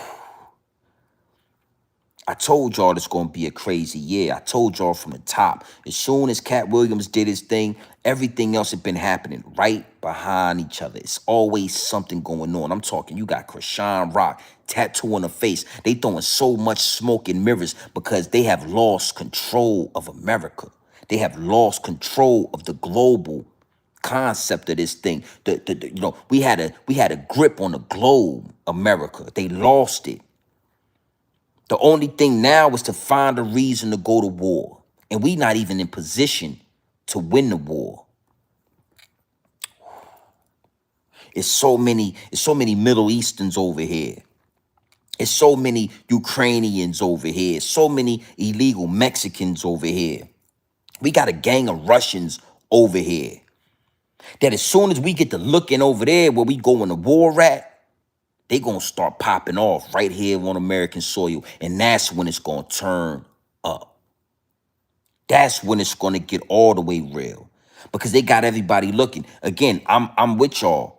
I told y'all it's going to be a crazy year. I told y'all from the top. As soon as Cat Williams did his thing, everything else had been happening right behind each other. It's always something going on. I'm talking, you got Krishan Rock, tattoo on the face. They throwing so much smoke and mirrors because they have lost control of America. They have lost control of the global concept of this thing. We had a grip on the globe, America. They lost it. The only thing now is to find a reason to go to war. And we not even in position to win the war. It's so many Middle Easterns over here. It's so many Ukrainians over here. So many illegal Mexicans over here. We got a gang of Russians over here. That as soon as we get to looking over there where we going to war at, they gonna start popping off right here on American soil. And that's when it's gonna turn up. That's when it's gonna get all the way real. Because they got everybody looking. Again, I'm with y'all.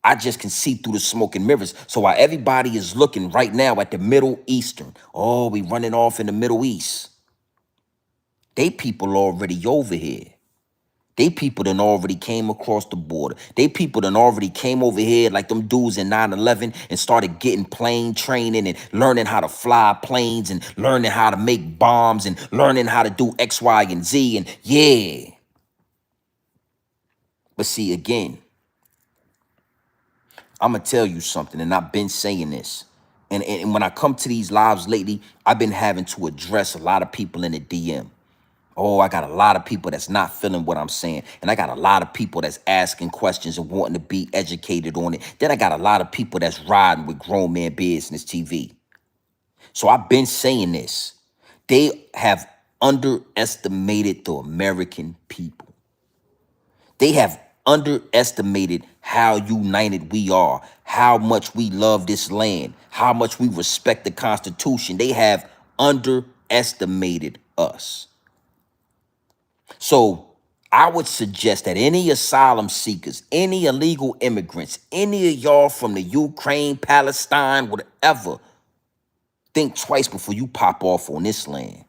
I just can see through the smoke and mirrors. So while everybody is looking right now at the Middle Eastern, oh, we running off in the Middle East. They people already over here. They people done already came across the border. They people done already came over here like them dudes in 9/11 and started getting plane training and learning how to fly planes and learning how to make bombs and learning how to do X, Y, and Z. And yeah. But see, again, I'm going to tell you something, and I've been saying this. And when I come to these lives lately, I've been having to address a lot of people in the DM. Oh, I got a lot of people that's not feeling what I'm saying. And I got a lot of people that's asking questions and wanting to be educated on it. Then I got a lot of people that's riding with Grown Man Business TV. So I've been saying this. They have underestimated the American people. They have underestimated how united we are, how much we love this land, how much we respect the Constitution. They have underestimated us. So I would suggest that any asylum seekers, any illegal immigrants, any of y'all from the Ukraine, Palestine, whatever, think twice before you pop off on this land.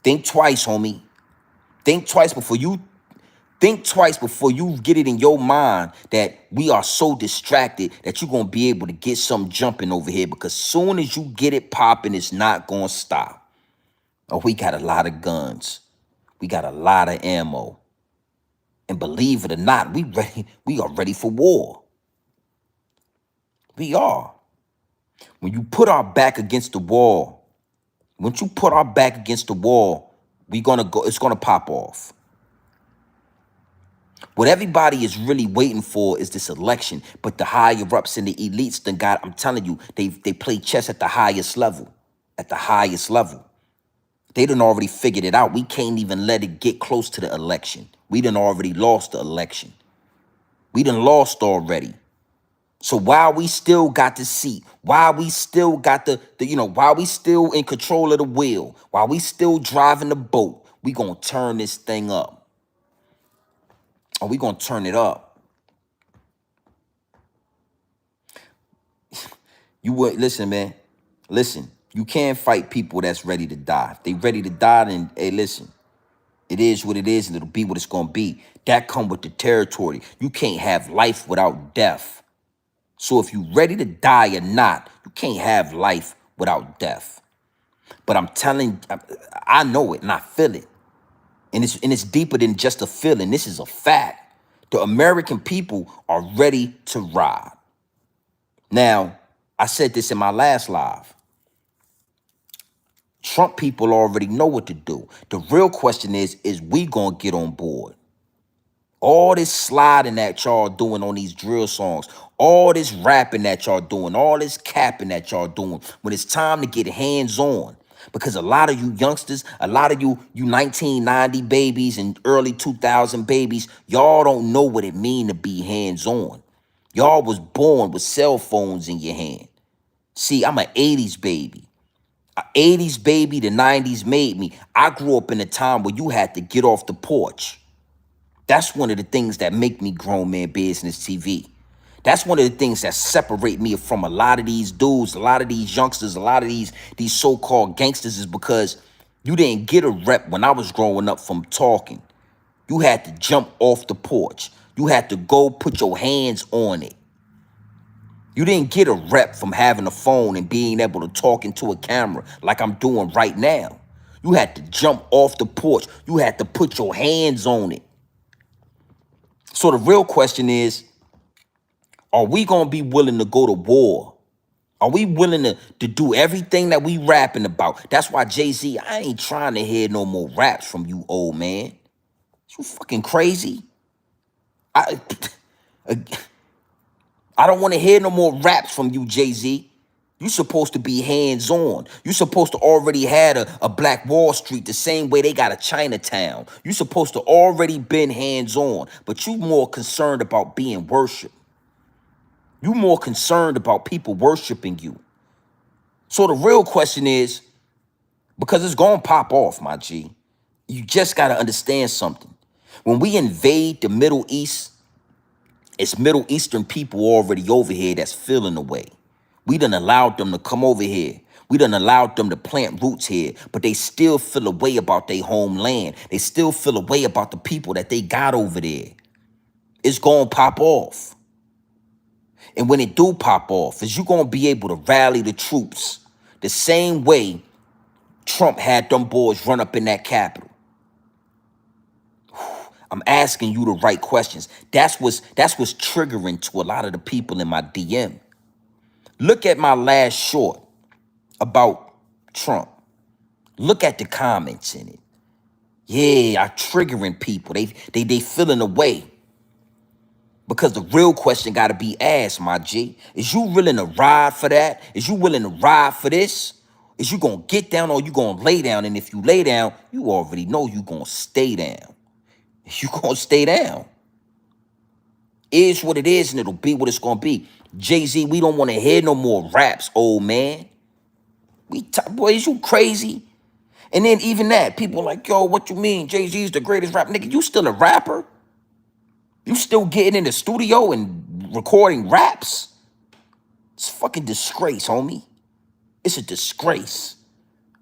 Think twice, homie. Think twice before you get it in your mind that we are so distracted that you're going to be able to get something jumping over here, because soon as you get it popping, it's not going to stop. Oh, we got a lot of guns. We got a lot of ammo. And believe it or not, we are ready for war. We are. When you put our back against the wall, once you put our back against the wall, it's gonna pop off. What everybody is really waiting for is this election, but the higher ups and the elites then I'm telling you, they play chess at the highest level. At the highest level. They done already figured it out. We can't even let it get close to the election. We done already lost the election. We done lost already. So while we still got the seat, while we still got while we still in control of the wheel, while we still driving the boat, we gonna turn this thing up. Or we gonna turn it up. You would listen, man. Listen, you can't fight people that's ready to die. If they ready to die, then hey, listen, it is what it is, and it'll be what it's gonna be. That come with the territory. You can't have life without death. So if you ready to die or not, you can't have life without death. But I'm telling, I know it and I feel it. And it's deeper than just a feeling. This is a fact. The American people are ready to ride. Now, I said this in my last live. Trump people already know what to do. The real question is we gonna get on board? All this sliding that y'all doing on these drill songs, all this rapping that y'all doing, all this capping that y'all doing, when it's time to get hands-on. Because a lot of you youngsters, a lot of you 1990 babies and early 2000 babies, y'all don't know what it mean to be hands-on. Y'all was born with cell phones in your hand. See, I'm an 80s baby. 80s baby, the 90s made me. I grew up in a time where you had to get off the porch. That's one of the things that make me Grown Man Business TV. That's one of the things that separate me from a lot of these dudes, a lot of these youngsters, a lot of these so-called gangsters is because you didn't get a rep when I was growing up from talking. You had to jump off the porch. You had to go put your hands on it. You didn't get a rep from having a phone and being able to talk into a camera like I'm doing right now. You had to jump off the porch. You had to put your hands on it. So the real question is, are we going to be willing to go to war? Are we willing to do everything that we rapping about? That's why, Jay-Z, I ain't trying to hear no more raps from you, old man. You fucking crazy. I, I don't want to hear no more raps from you, Jay-Z. You supposed to be hands-on. You supposed to already had a Black Wall Street the same way they got a Chinatown. You supposed to already been hands-on, but you more concerned about being worshiped. You more concerned about people worshiping you. So the real question is, because it's going to pop off, my G, you just got to understand something. When we invade the Middle East, it's Middle Eastern people already over here that's feeling the way. We done allowed them to come over here. We done allowed them to plant roots here, but they still feel a way about their homeland. They still feel a way about the people that they got over there. It's going to pop off. And when it do pop off, is you going to be able to rally the troops the same way Trump had them boys run up in that Capitol? I'm asking you the right questions. That's what's triggering to a lot of the people in my DM. Look at my last short about Trump. Look at the comments in it. Yeah, I triggering people. They feeling away. Because the real question got to be asked, my G. Is you willing to ride for that? Is you willing to ride for this? Is you going to get down or you going to lay down? And if you lay down, you already know you going to stay down. You going to stay down. Is what it is, and it'll be what it's going to be. Jay-Z, we don't want to hear no more raps, old man. Boy, is you crazy? And then even that, people are like, yo, what you mean? Jay-Z's the greatest rap. Nigga, you still a rapper? You still getting in the studio and recording raps? It's a fucking disgrace, homie. It's a disgrace.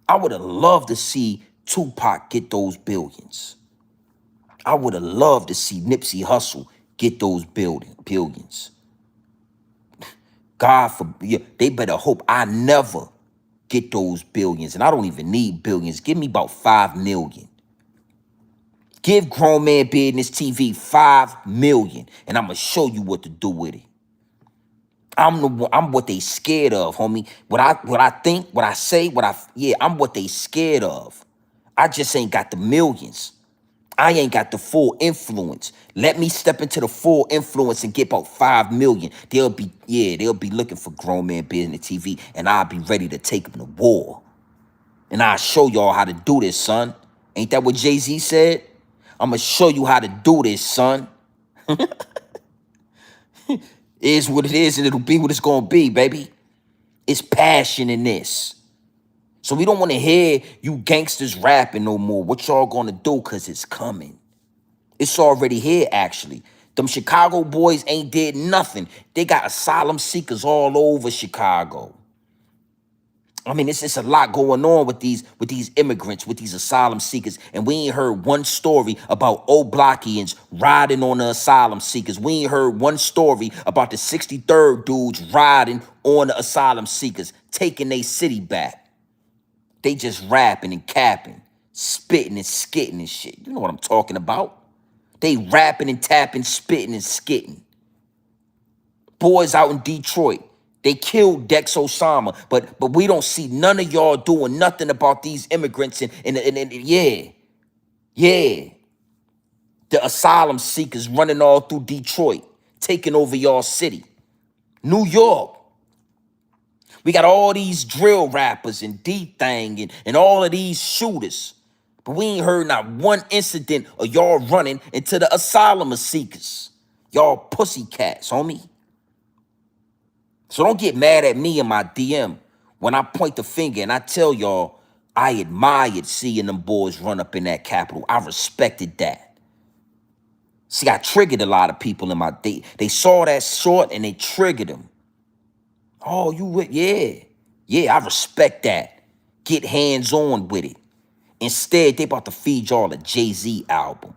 I would have loved to see Tupac get those billions. I would have loved to see Nipsey Hussle get those billions. God forbid, they better hope I never get those billions. And I don't even need billions. Give me about 5 million. Give Grown Man Business TV 5 million, and I'm going to show you what to do with it. I'm what they scared of, homie. What I think, what I say, I'm what they scared of. I just ain't got the millions. I ain't got the full influence. Let me step into the full influence and get about 5 million. They'll be looking for Grown Man Business TV, and I'll be ready to take them to war. And I'll show y'all how to do this, son. Ain't that what Jay-Z said? I'm going to show you how to do this, son. Is what it is, and it'll be what it's going to be, baby. It's passion in this. So we don't want to hear you gangsters rapping no more. What y'all going to do? Because it's coming. It's already here, actually. Them Chicago boys ain't did nothing. They got asylum seekers all over Chicago. I mean, it's a lot going on with these immigrants, with these asylum seekers, and we ain't heard one story about old Blockians riding on the asylum seekers. We ain't heard one story about the 63rd dudes riding on the asylum seekers, taking their city back. They just rapping and capping, spitting and skitting and shit. You know what I'm talking about? They rapping and tapping, spitting and skitting. Boys out in Detroit, they killed Dex Osama, but we don't see none of y'all doing nothing about these immigrants and yeah, the asylum seekers running all through Detroit, taking over y'all city. New York, we got all these drill rappers and D-Thang and all of these shooters, but we ain't heard not one incident of y'all running into the asylum seekers. Y'all pussycats, homie. So don't get mad at me in my DM when I point the finger and I tell y'all I admired seeing them boys run up in that Capitol. I respected that. See, I triggered a lot of people in my day. They saw that short and they triggered them. Oh, yeah. Yeah, I respect that. Get hands-on with it. Instead, they about to feed y'all a Jay-Z album.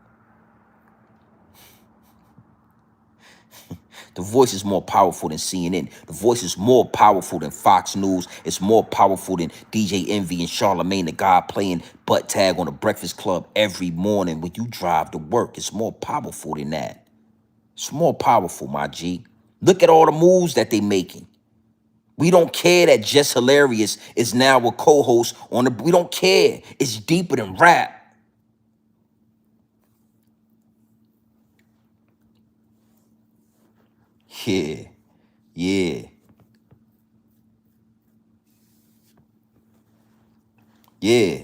The Voice is more powerful than CNN. The Voice is more powerful than Fox News. It's more powerful than DJ Envy and Charlamagne the God playing butt tag on the Breakfast Club every morning when you drive to work. It's more powerful than that. It's more powerful, my G. Look at all the moves that they making. We don't care that Just Hilarious is now a co-host on the... We don't care. It's deeper than rap. Yeah. Yeah. Yeah.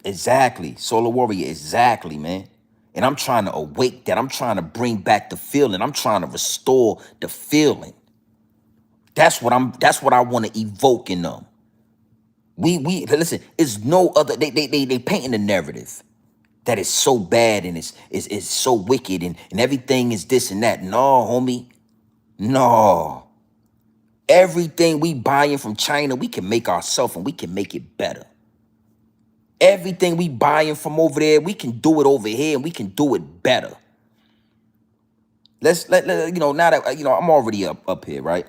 Exactly. Solar Warrior, exactly, man. And I'm trying to awake that. I'm trying to bring back the feeling. I'm trying to restore the feeling. That's what I want to evoke in them. We listen, it's no other, they painting a narrative that is so bad and is so wicked and everything is this and that. No, homie. No. Everything we buying from China, we can make ourselves and we can make it better. Everything we buying from over there, we can do it over here and we can do it better. Let you know, now that I'm already up here, right?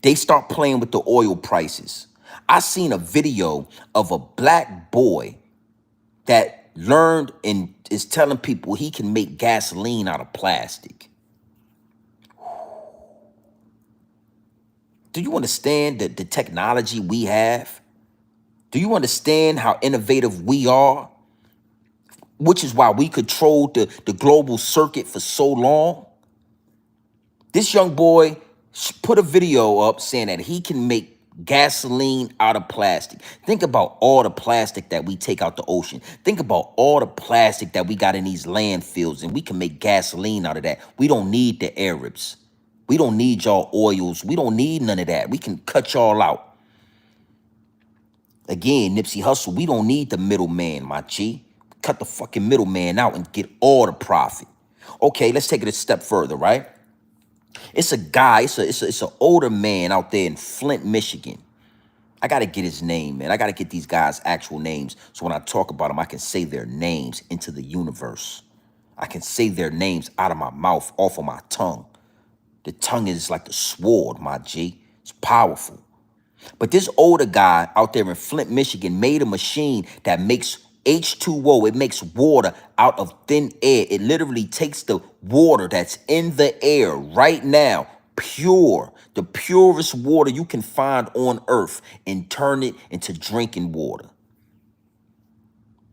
They start playing with the oil prices. I seen a video of a black boy that learned and is telling people he can make gasoline out of plastic. Do you understand the technology we have? Do you understand how innovative we are? Which is why we controlled the global circuit for so long. This young boy put a video up saying that he can make gasoline out of plastic. Think about all the plastic that we take out the ocean. Think about all the plastic that we got in these landfills, and we can make gasoline out of that. We don't need the Arabs. We don't need y'all oils. We don't need none of that. We can cut y'all out. Again, Nipsey Hussle, we don't need the middleman, my G. Cut the fucking middleman out and get all the profit. Okay, let's take it a step further, right? It's a guy, it's an older man out there in Flint, Michigan. I got to get his name, man. I got to get these guys' actual names. So when I talk about them, I can say their names into the universe. I can say their names out of my mouth, off of my tongue. The tongue is like the sword, my G. It's powerful. But this older guy out there in Flint, Michigan made a machine that makes H2O. It makes water out of thin air. It literally takes the water that's in the air right now, pure, the purest water you can find on earth, and turn it into drinking water.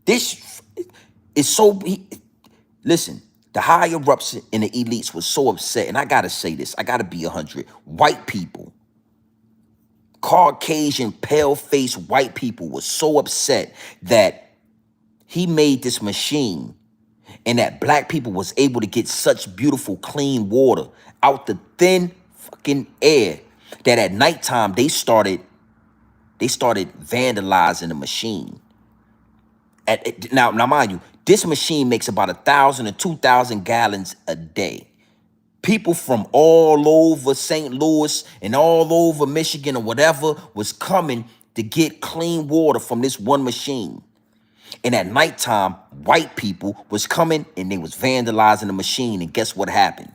This is so... Listen, the higher-ups and the elites were so upset, and I got to say this. I got to be 100. White people, Caucasian, pale-faced white people were so upset that he made this machine and that black people was able to get such beautiful, clean water out the thin fucking air that at nighttime they started vandalizing the machine. Now, mind you, this machine makes about 1,000 to 2,000 gallons a day. People from all over St. Louis and all over Michigan or whatever was coming to get clean water from this one machine. And at nighttime, white people was coming and they was vandalizing the machine. And guess what happened?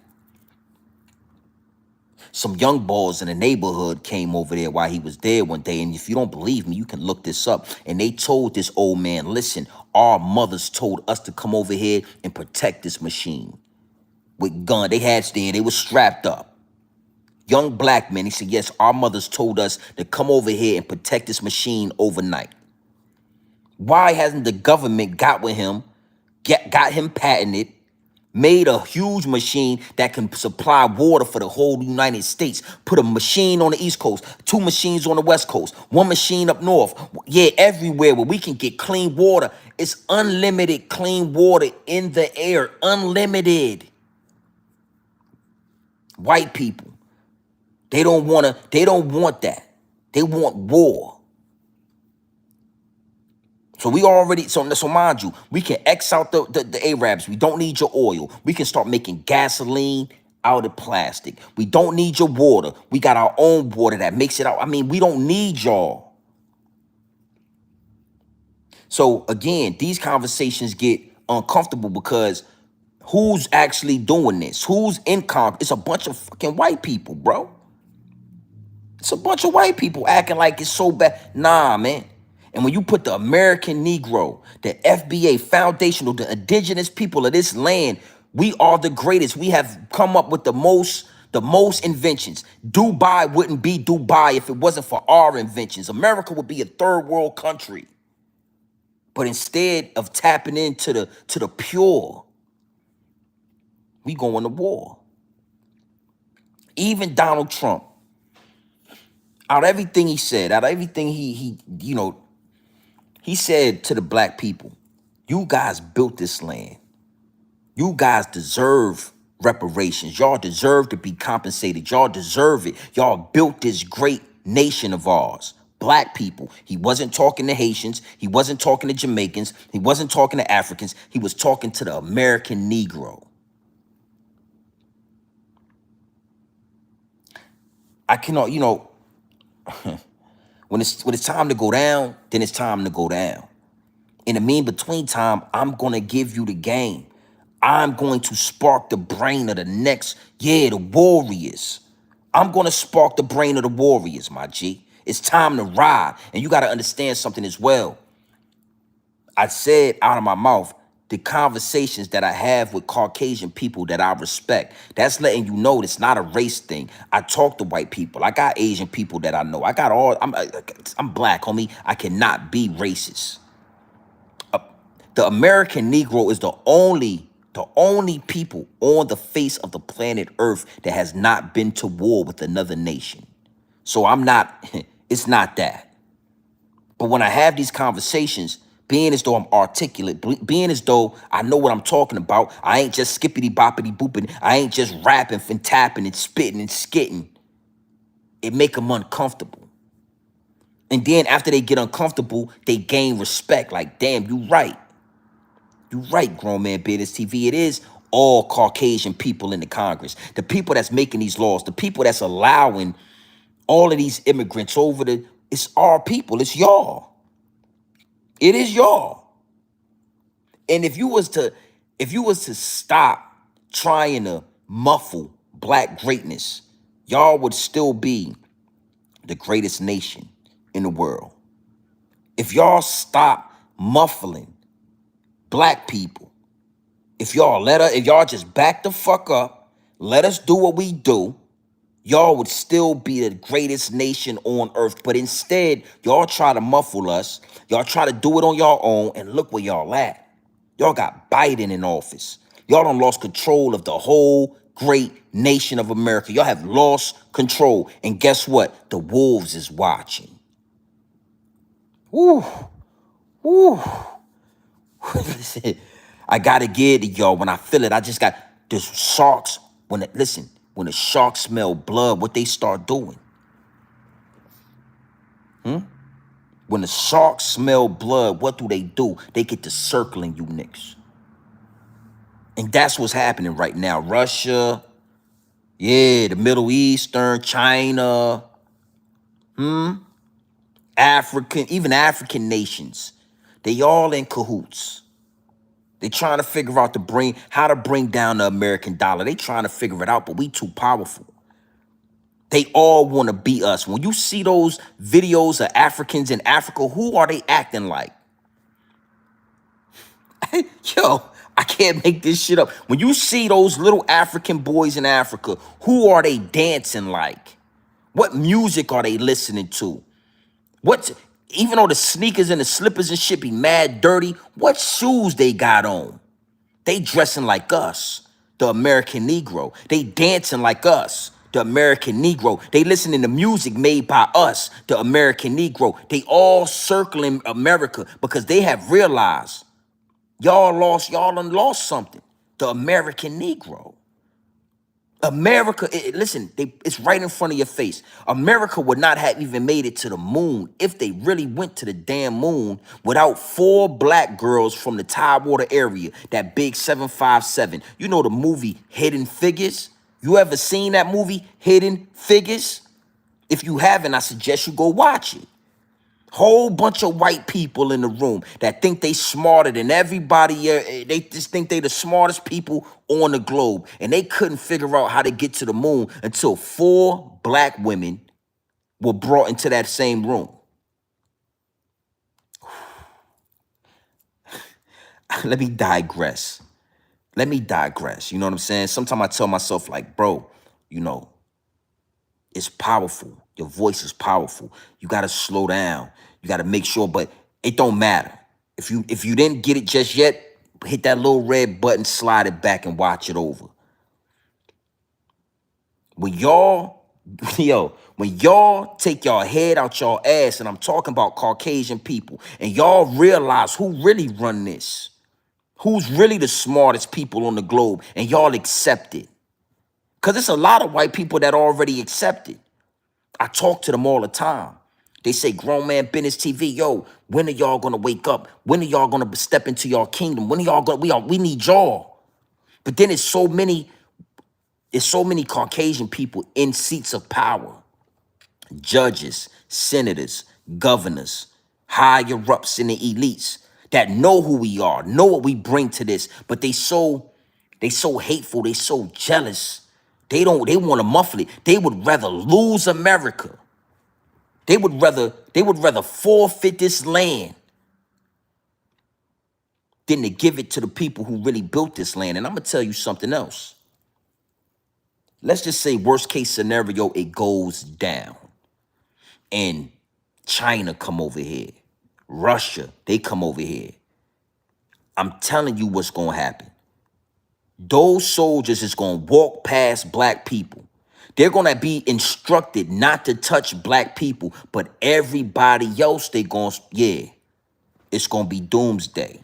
Some young boys in the neighborhood came over there while he was there one day. And if you don't believe me, you can look this up. And they told this old man, listen, our mothers told us to come over here and protect this machine with gun. They had there, they were strapped up. Young black men, he said, yes, our mothers told us to come over here and protect this machine overnight. Why hasn't the government got with him, got him patented, made a huge machine that can supply water for the whole United States, put a machine on the East Coast, 2 machines on the West Coast, 1 machine up north, yeah, everywhere where we can get clean water. It's unlimited clean water in the air, unlimited. White people, they don't want that. They want war. So we already, so mind you, we can X out the Arabs. We don't need your oil. We can start making gasoline out of plastic. We don't need your water. We got our own water that makes it out. I mean, we don't need y'all. So again, these conversations get uncomfortable because who's actually doing this? Who's in Congress? It's a bunch of fucking white people, bro. It's a bunch of white people acting like it's so bad. Nah, man. And when you put the American Negro, the FBA, foundational, the indigenous people of this land, we are the greatest. We have come up with the most inventions. Dubai wouldn't be Dubai if it wasn't for our inventions. America would be a third world country. But instead of tapping into the pure, we going to war. Even Donald Trump, out of everything he said, out of everything he said to the black people, you guys built this land. You guys deserve reparations. Y'all deserve to be compensated. Y'all deserve it. Y'all built this great nation of ours. Black people. He wasn't talking to Haitians. He wasn't talking to Jamaicans. He wasn't talking to Africans. He was talking to the American Negro. I cannot, when it's time to go down, then it's time to go down. In the between time, I'm going to give you the game. I'm going to spark the brain of the next, the warriors. I'm going to spark the brain of the warriors, my G. It's time to ride. And you got to understand something as well. I said out of my mouth, the conversations that I have with Caucasian people that I respect, that's letting you know it's not a race thing. I talk to white people. I got Asian people that I know. I'm black, homie. I cannot be racist. The American Negro is the only people on the face of the planet Earth that has not been to war with another nation. So it's not that. But when I have these conversations, being as though I'm articulate, being as though I know what I'm talking about, I ain't just skippity boppity booping, I ain't just rapping and tapping and spitting and skitting, it make them uncomfortable. And then after they get uncomfortable, they gain respect. Like, damn, you right. You right, Grown Man Business TV. It is all Caucasian people in the Congress. The people that's making these laws, the people that's allowing all of these immigrants it's our people. It's y'all. It is y'all. And if you was to stop trying to muffle black greatness, y'all would still be the greatest nation in the world. If y'all stop muffling black people, if y'all just back the fuck up, let us do what we do, y'all would still be the greatest nation on earth. But instead, y'all try to muffle us. Y'all try to do it on your own, and look where y'all at. Y'all got Biden in office. Y'all done lost control of the whole great nation of America. Y'all have lost control. And guess what? The wolves is watching. Woo. Woo. I gotta get it, y'all. When I feel it, I just got the sharks. When the sharks smell blood, what they start doing? When the sharks smell blood, what do? They get to circling you niggas. And that's what's happening right now. Russia, Yeah, the Middle Eastern, China, African, even African nations. They all in cahoots. They trying to figure out how to bring down the American dollar. They trying to figure it out, but we too powerful. They all want to be us. When you see those videos of Africans in Africa, who are they acting like? Yo, I can't make this shit up. When you see those little African boys in Africa, who are they dancing like? What music are they listening to? What, even though the sneakers and the slippers and shit be mad dirty, what shoes they got on? They dressing like us, the American Negro. They dancing like us, the American Negro. They listening to music made by us, the American Negro. They all circling America because they have realized y'all done lost something, the American Negro. America, listen, it's right in front of your face. America would not have even made it to the moon if they really went to the damn moon without 4 black girls from the Tidewater area, that big 757. You know the movie Hidden Figures? You ever seen that movie, Hidden Figures? If you haven't, I suggest you go watch it. Whole bunch of white people in the room that think they smarter than everybody. They just think they the smartest people on the globe. And they couldn't figure out how to get to the moon until 4 black women were brought into that same room. Let me digress. Let me digress. You know what I'm saying? Sometimes I tell myself like, bro, you know, it's powerful. Your voice is powerful. You got to slow down. You got to make sure, but it don't matter. If you didn't get it just yet, hit that little red button, slide it back and watch it over. When y'all, when y'all take y'all head out y'all ass, and I'm talking about Caucasian people, and y'all realize who really run this, who's really the smartest people on the globe, and y'all accept it. Because it's a lot of white people that already accept it. I talk to them all the time. They say, Grown Man Business TV, yo, when are y'all gonna wake up? When are y'all gonna step into y'all kingdom? When are y'all gonna, we need y'all. But then it's so many Caucasian people in seats of power. Judges, senators, governors, higher ups in the elites that know who we are, know what we bring to this, but they so hateful, they so jealous. They want to muffle it. They would rather lose America. They would rather forfeit this land than to give it to the people who really built this land. And I'm gonna tell you something else. Let's just say worst case scenario, it goes down. And China come over here. Russia, they come over here. I'm telling you what's gonna happen. Those soldiers is gonna walk past black people. They're gonna be instructed not to touch black people, but everybody else, it's gonna be doomsday.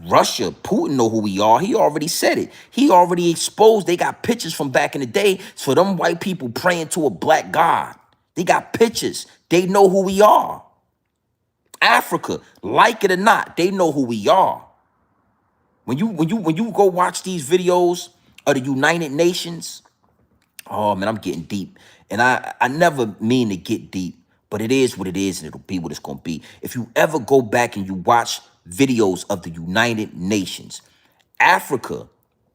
Russia, Putin know who we are. He already said it. He already exposed. They got pictures from back in the day for them white people praying to a black god. They got pictures. They know who we are. Africa, like it or not, they know who we are. When you go watch these videos of the United Nations, oh man, I'm getting deep. And I never mean to get deep, but it is what it is, and it'll be what it's gonna be. If you ever go back and you watch videos of the United Nations, Africa,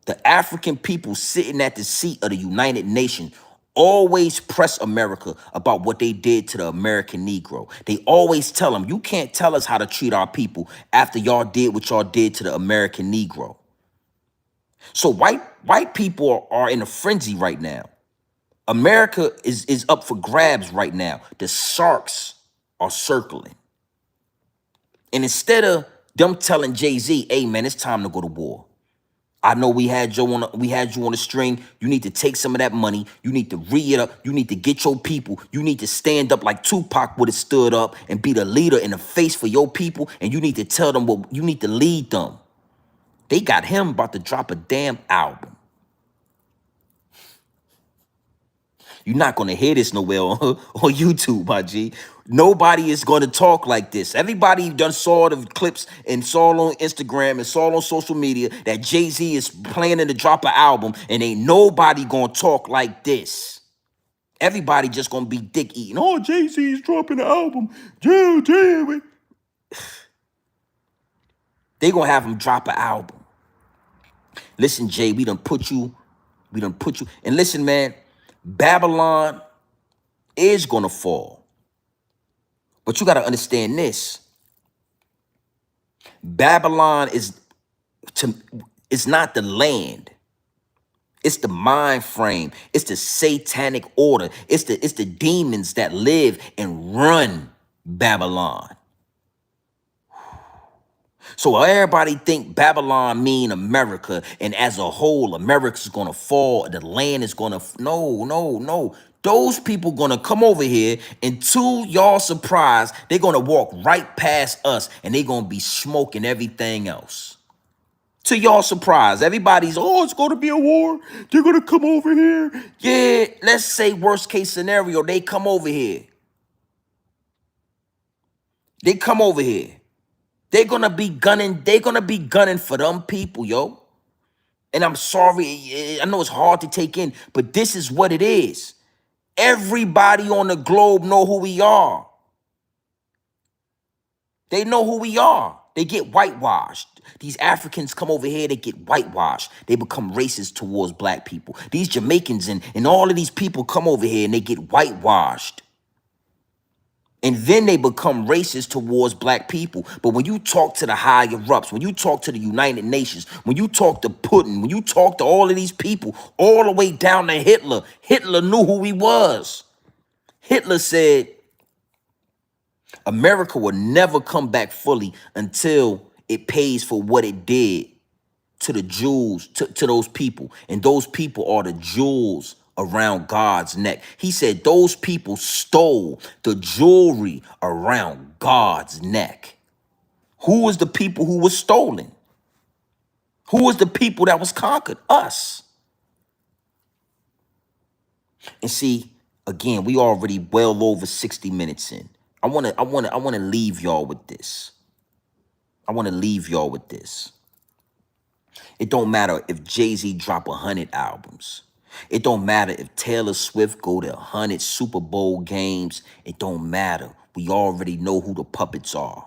the African people sitting at the seat of the United Nations always press America about what they did to the American Negro. They always tell them, you can't tell us how to treat our people after y'all did what y'all did to the American Negro. So white people are in a frenzy right now. America is up for grabs right now. The sharks are circling. And instead of them telling Jay-Z, hey man, it's time to go to war. I know we had you on the string. You need to take some of that money. You need to re-it up. You need to get your people. You need to stand up like Tupac would have stood up and be the leader and the face for your people. And you need to tell them what you need to lead them. They got him about to drop a damn album. You're not gonna hear this nowhere on, on YouTube, my G. Nobody is gonna talk like this. Everybody done saw the clips and saw on Instagram and saw on social media that Jay-Z is planning to drop an album, and ain't nobody gonna talk like this. Everybody just gonna be dick eating. Oh, Jay-Z is dropping an album. Jay. They gonna have him drop an album. Listen, Jay, we done put you. And listen, man, Babylon is gonna fall. But you gotta understand this. Babylon to it's not the land. It's the mind frame. It's the satanic order. It's the demons that live and run Babylon. So everybody think Babylon mean America, and as a whole, America's gonna fall. The land is gonna no. Those people gonna come over here, and to y'all surprise, they're gonna walk right past us, and they gonna be smoking everything else. To y'all surprise, everybody's, oh, it's gonna be a war. They're gonna come over here. Yeah, let's say worst case scenario, they come over here. They come over here. They're gonna be gunning for them people, yo. And I'm sorry, I know it's hard to take in, but this is what it is. Everybody on the globe know who we are. They know who we are. They get whitewashed. These Africans come over here, they get whitewashed. They become racist towards black people. These Jamaicans and all of these people come over here and they get whitewashed. And then they become racist towards black people. But when you talk to the higher ups, when you talk to the United Nations, when you talk to Putin, when you talk to all of these people, all the way down to Hitler, Hitler knew who he was. Hitler said, America will never come back fully until it pays for what it did to the Jews, to those people. And those people are the jewels around God's neck. He said those people stole the jewelry around God's neck. Who was the people who was stolen? Who was the people that was conquered? Us. And see, again, we already well over 60 minutes in. I wanna leave y'all with this. I wanna leave y'all with this. It don't matter if Jay-Z drop 100 albums. It don't matter if Taylor Swift go to 100 Super Bowl games. It don't matter. We already know who the puppets are.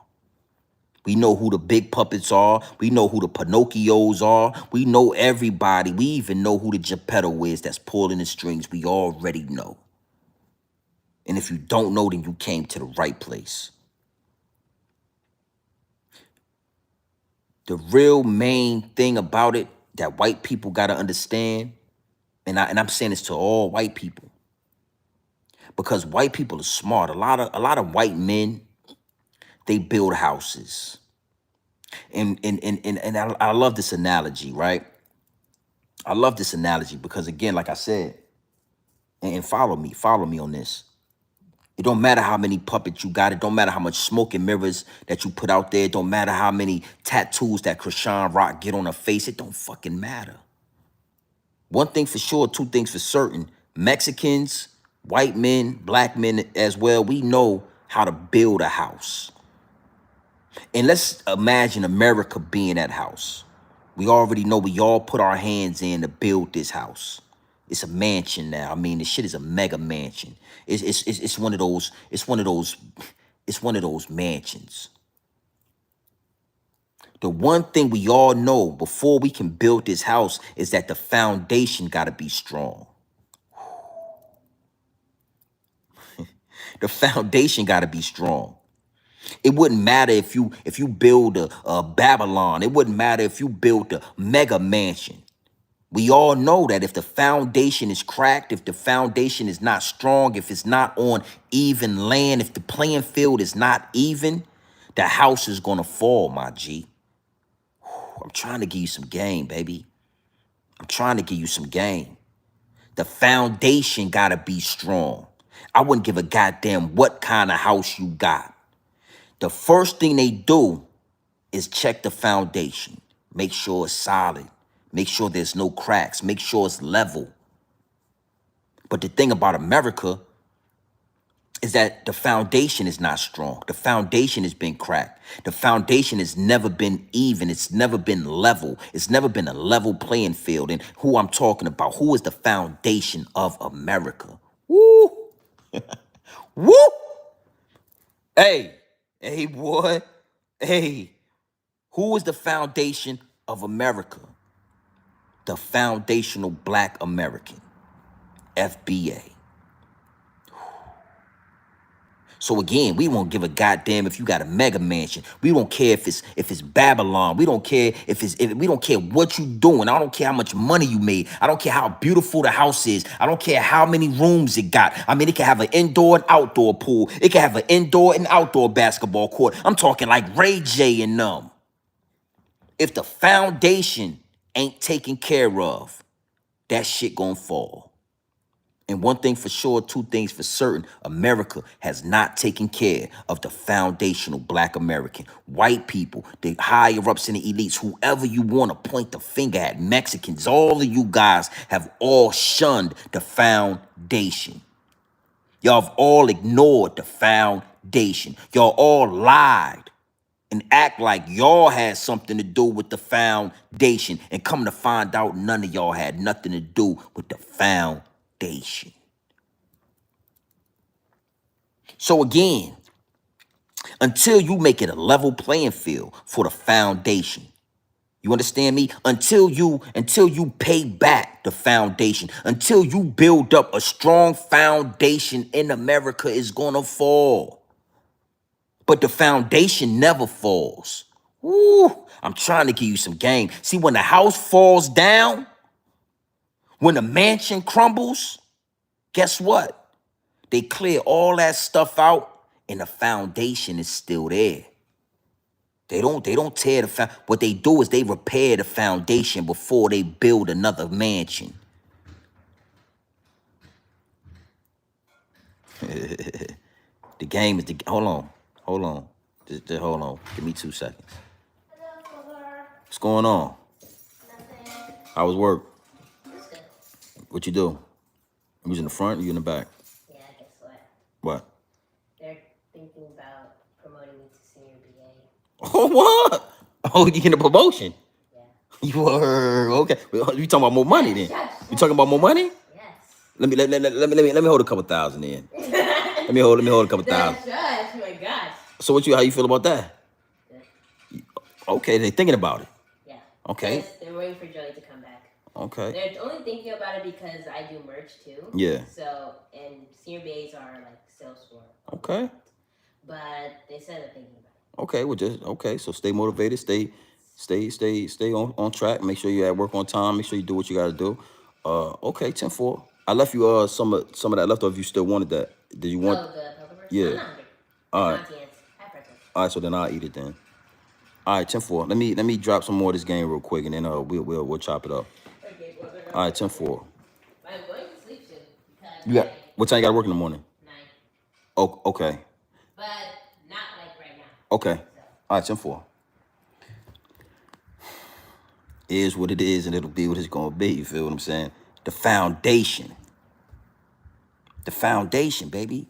We know who the big puppets are. We know who the Pinocchios are. We know everybody. We even know who the Geppetto is that's pulling the strings. We already know. And if you don't know, then you came to the right place. The real main thing about it that white people got to understand, and I'm saying this to all white people, because white people are smart. A lot of white men, they build houses. And I love this analogy, right? I love this analogy because, again, like I said, and follow me on this. It don't matter how many puppets you got. It don't matter how much smoke and mirrors that you put out there. It don't matter how many tattoos that Krishan Rock get on her face. It don't fucking matter. One thing for sure, two things for certain. Mexicans, white men, black men as well, we know how to build a house. And let's imagine America being that house. We already know we all put our hands in to build this house. It's a mansion now. I mean, this shit is a mega mansion. It's one of those mansions. The one thing we all know before we can build this house is that the foundation gotta be strong. The foundation gotta be strong. It wouldn't matter if you build a Babylon. It wouldn't matter if you build a mega mansion. We all know that if the foundation is cracked, if the foundation is not strong, if it's not on even land, if the playing field is not even, the house is gonna fall, my G. I'm trying to give you some game, baby. I'm trying to give you some game. The foundation gotta be strong. I wouldn't give a goddamn what kind of house you got. The first thing they do is check the foundation. Make sure it's solid. Make sure there's no cracks. Make sure it's level. But the thing about America is that the foundation is not strong. The foundation has been cracked. The foundation has never been even. It's never been level. It's never been a level playing field. And who I'm talking about, who is the foundation of America? Woo! Woo! Hey, hey, boy. Hey, who is the foundation of America? The foundational Black American, FBA. So again, we won't give a goddamn if you got a mega mansion. We don't care if it's Babylon. We don't care we don't care what you doing. I don't care how much money you made. I don't care how beautiful the house is. I don't care how many rooms it got. I mean, it can have an indoor and outdoor pool. It can have an indoor and outdoor basketball court. I'm talking like Ray J and them. If the foundation ain't taken care of, that shit gonna fall. And one thing for sure, two things for certain, America has not taken care of the foundational Black American. White people, the higher ups and the elites, whoever you want to point the finger at, Mexicans, all of you guys have all shunned the foundation. Y'all have all ignored the foundation. Y'all all lied and act like y'all had something to do with the foundation. And come to find out, none of y'all had nothing to do with the foundation. So again, until you make it a level playing field for the foundation, you understand me? Until you pay back the foundation, until you build up a strong foundation in America, is gonna fall. But the foundation never falls. Woo, I'm trying to give you some game. See, when the house falls down, when the mansion crumbles, guess what? They clear all that stuff out and the foundation is still there. They don't tear the what they do is they repair the foundation before they build another mansion. The game is hold on. Just hold on. Give me 2 seconds. What's going on? Nothing. How was work? It's good. What you do? You was in the front or you in the back? Yeah, guess what? What? They're thinking about promoting me to senior BA. Oh, what? Oh, you getting a promotion? Yeah. You were okay. You talking about more money then? You talking about more money? Yes. Let me hold a couple thousand in. let me hold a couple thousand. Judge, oh my gosh. So how you feel about that? Good. Okay, they thinking about it. Yeah. Okay. Yes, they're waiting for Joey to come back. Okay. They're only thinking about it because I do merch too. Yeah. So, and senior BAs are like sales floor. Okay. But they said they're thinking about it. Okay, well so stay motivated, stay on track, make sure you're at work on time, make sure you do what you gotta do. Okay, 10-4. I left you some of that leftover if you still wanted that. Did you want the pepper? Yeah. I'm not hungry. All right. All right, so then I'll eat it then. All right, 10-4. Let me drop some more of this game real quick and then we'll chop it up. Okay, all right, 10-4. I'm going to sleep soon. What time you gotta work in the morning? 9. Oh, okay. But not like right now. Okay. So. All right, 10-4. It is what it is, and it'll be what it's gonna be. You feel what I'm saying? The foundation. The foundation, baby.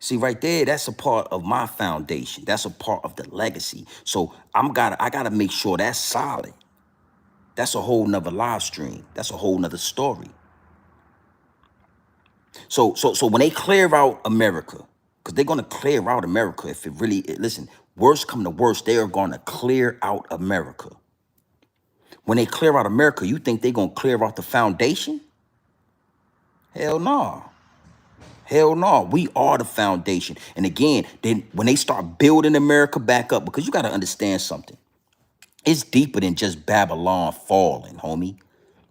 See, right there, that's a part of my foundation. That's a part of the legacy. So I gotta make sure that's solid. That's a whole nother live stream. That's a whole nother story. So when they clear out America, because they're gonna clear out America if it really, listen, worst come to worst, they are gonna clear out America. When they clear out America, you think they're gonna clear out the foundation? Hell no. Hell no. We are the foundation. And again, then when they start building America back up, because you got to understand something. It's deeper than just Babylon falling, homie.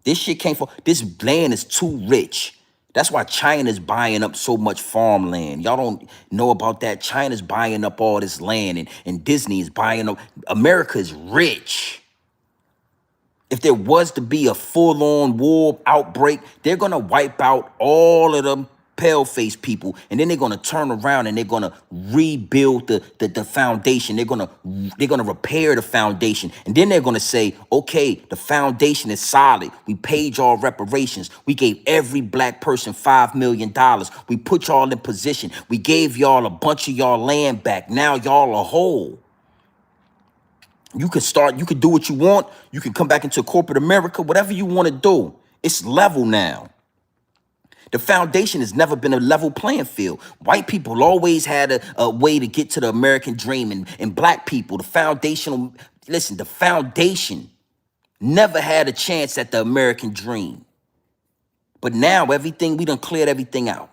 This shit can't fall. This land is too rich. That's why China's buying up so much farmland. Y'all don't know about that. China's buying up all this land and Disney is buying up. America is rich. If there was to be a full-on war outbreak, they're going to wipe out all of them pale-face people, and then they're gonna turn around and they're gonna rebuild the foundation. They're gonna repair the foundation, and then they're gonna say, okay, the foundation is solid. We paid y'all reparations. We gave every black person $5 million. We put y'all in position. We gave y'all a bunch of y'all land back. Now y'all are whole. You can do what you want. You can come back into corporate America, whatever you want to do. It's level now. The foundation has never been a level playing field. White people always had a way to get to the American dream, and black people, the foundation never had a chance at the American dream. But now we done cleared everything out.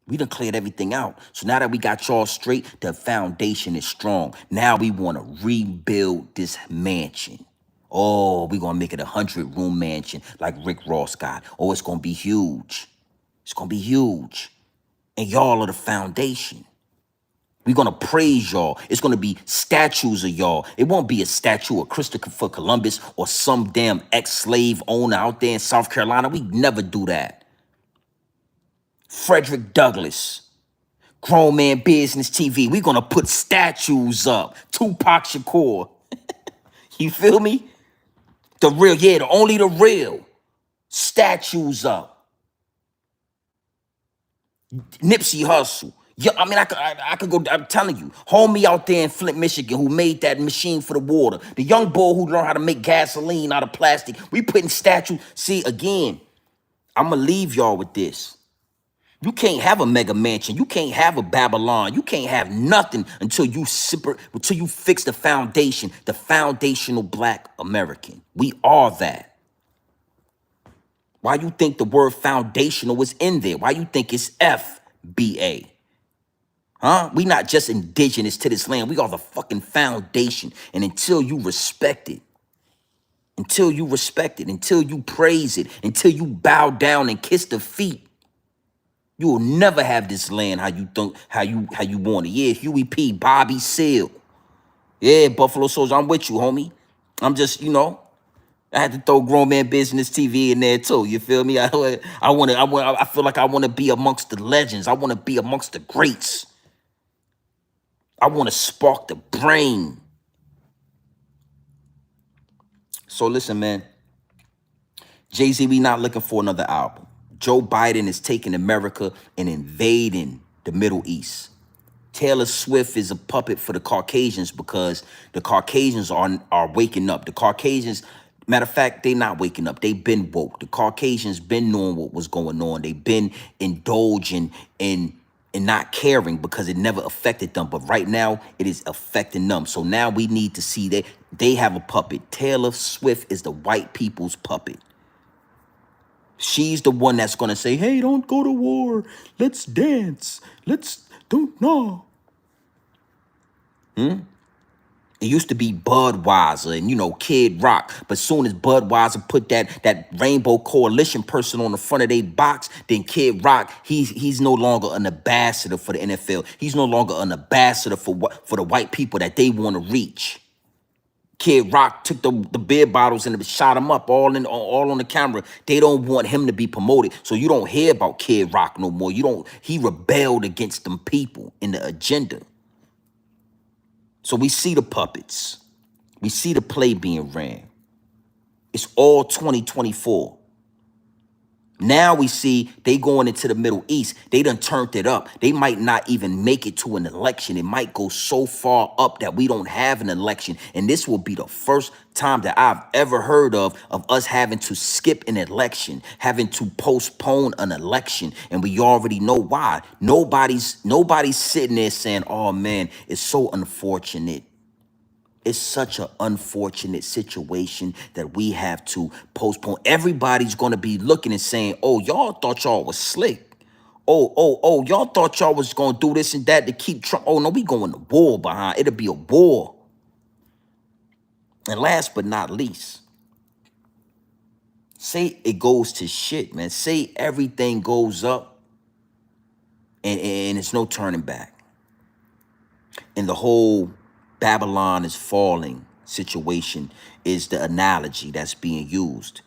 We done cleared everything out. So now that we got y'all straight, the foundation is strong. Now we want to rebuild this mansion. Oh, we're going to make it a 100-room mansion like Rick Ross got. Oh, it's going to be huge. It's going to be huge. And y'all are the foundation. We're going to praise y'all. It's going to be statues of y'all. It won't be a statue of Christopher Columbus or some damn ex-slave owner out there in South Carolina. We never do that. Frederick Douglass, Grown Man Business TV. We're going to put statues up. Tupac Shakur. You feel me? Only the real. Statues up. Nipsey Hussle. Yeah, I mean, I could go, I'm telling you, homie out there in Flint, Michigan, who made that machine for the water. The young boy who learned how to make gasoline out of plastic. We putting statues. See, again, I'm going to leave y'all with this. You can't have a mega mansion. You can't have a Babylon. You can't have nothing until you fix the foundation, the foundational black American. We are that. Why you think the word foundational is in there? Why you think it's FBA? Huh? We not just indigenous to this land. We are the fucking foundation. And until you respect it, until you praise it, until you bow down and kiss the feet, you will never have this land how you want it. Yeah, Huey P, Bobby Seale. Yeah, Buffalo Soldier, I'm with you, homie. I'm just, I had to throw Grown Man Business TV in there too. You feel me? I feel like I want to be amongst the legends. I want to be amongst the greats. I want to spark the brain. So listen, man. Jay-Z, we not looking for another album. Joe Biden is taking America and invading the Middle East. Taylor Swift is a puppet for the Caucasians because the Caucasians are waking up. The Caucasians, matter of fact, they not waking up. They've been woke. The Caucasians been knowing what was going on. They've been indulging in not caring because it never affected them. But right now, it is affecting them. So now we need to see that they have a puppet. Taylor Swift is the white people's puppet. She's the one that's going to say, hey, don't go to war. Let's dance. No. It used to be Budweiser and, Kid Rock. But soon as Budweiser put that Rainbow Coalition person on the front of their box, then Kid Rock, he's no longer an ambassador for the NFL. He's no longer an ambassador for the white people that they want to reach. Kid Rock took the beer bottles and shot them up all on the camera. They don't want him to be promoted. So you don't hear about Kid Rock no more. He rebelled against them people in the agenda. So we see the puppets. We see the play being ran. It's all 2024. Now we see they going into the Middle East. They done turned it up. They might not even make it to an election. It might go so far up that we don't have an election. And this will be the first time that I've ever heard of us having to skip an election, having to postpone an election. And we already know why. Nobody's sitting there saying, oh man, it's so unfortunate. It's such an unfortunate situation that we have to postpone. Everybody's going to be looking and saying, oh, y'all thought y'all was slick. Oh, y'all thought y'all was going to do this and that to keep Trump. Oh, no, we going to war behind. It'll be a war. And last but not least, say it goes to shit, man. Say everything goes up and it's no turning back. And the whole Babylon is falling situation is the analogy that's being used.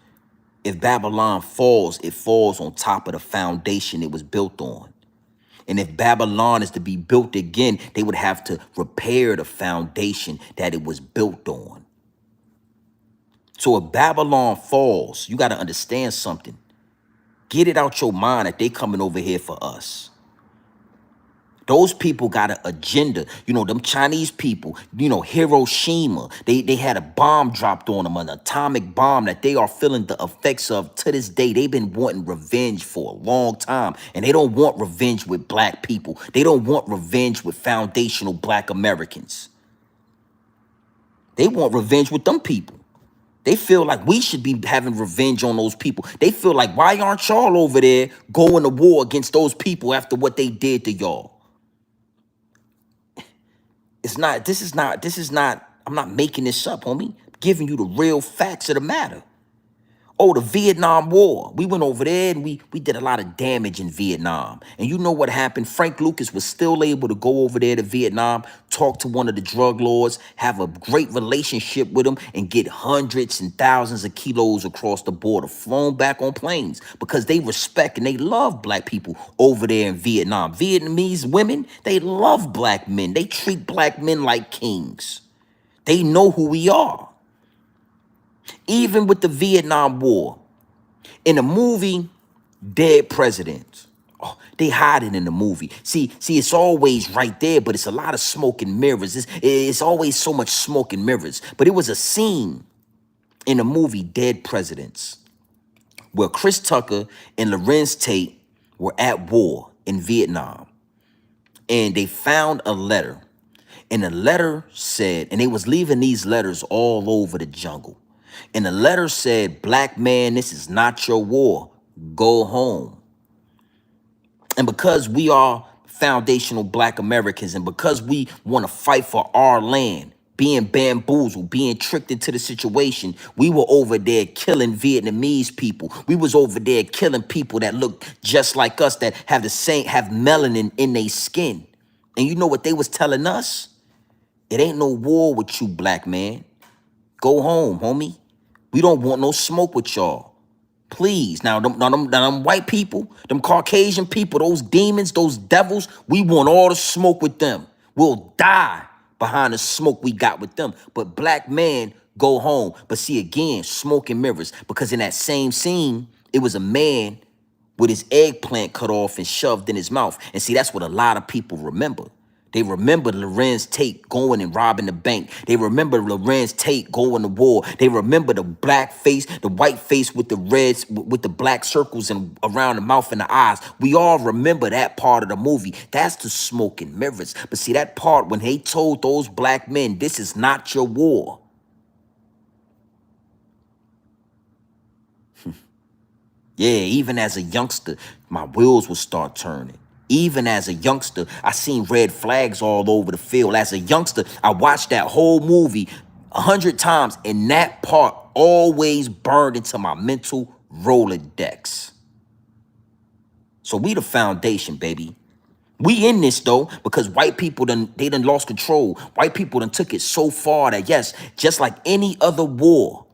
If Babylon falls, it falls on top of the foundation it was built on. And if Babylon is to be built again, they would have to repair the foundation that it was built on. So if Babylon falls, you got to understand something. Get it out your mind that they coming over here for us. Those people got an agenda. You know, them Chinese people, you know, Hiroshima, they had a bomb dropped on them, an atomic bomb that they are feeling the effects of to this day. They've been wanting revenge for a long time. And they don't want revenge with black people. They don't want revenge with foundational black Americans. They want revenge with them people. They feel like we should be having revenge on those people. They feel like, why aren't y'all over there going to war against those people after what they did to y'all? This is not, I'm not making this up, homie. I'm giving you the real facts of the matter. Oh, the Vietnam War. We went over there and we did a lot of damage in Vietnam. And you know what happened? Frank Lucas was still able to go over there to Vietnam, talk to one of the drug lords, have a great relationship with him, and get hundreds and thousands of kilos across the border, flown back on planes because they respect and they love black people over there in Vietnam. Vietnamese women, they love black men. They treat black men like kings. They know who we are. Even with the Vietnam War, in the movie Dead Presidents, oh, they hide it in the movie. See, it's always right there, but it's a lot of smoke and mirrors. It's always so much smoke and mirrors. But it was a scene in the movie Dead Presidents where Chris Tucker and Lorenz Tate were at war in Vietnam. And they found a letter. And the letter said, and they was leaving these letters all over the jungle. And the letter said, black man, this is not your war. Go home. And because we are foundational black Americans and because we want to fight for our land, being bamboozled, being tricked into the situation, we were over there killing Vietnamese people. We was over there killing people that look just like us, that have have melanin in their skin. And you know what they was telling us? It ain't no war with you, black man. Go home, homie. We don't want no smoke with y'all. Please. Now, them white people, them Caucasian people, those demons, those devils, we want all the smoke with them. We'll die behind the smoke we got with them. But black man, go home. But see, again, smoke and mirrors. Because in that same scene, it was a man with his eggplant cut off and shoved in his mouth. And see, that's what a lot of people remember. They remember Lorenz Tate going and robbing the bank. They remember Lorenz Tate going to war. They remember the black face, the white face with the reds, with the black circles and around the mouth and the eyes. We all remember that part of the movie. That's the smoke and mirrors. But see, that part when they told those black men, this is not your war. Yeah, even as a youngster, my wheels would start turning. Even as a youngster, I seen red flags all over the field. As a youngster, I watched that whole movie 100 times, and that part always burned into my mental Rolodex. So we the foundation, baby. We in this though, because white people they done lost control. White people done took it so far that yes, just like any other war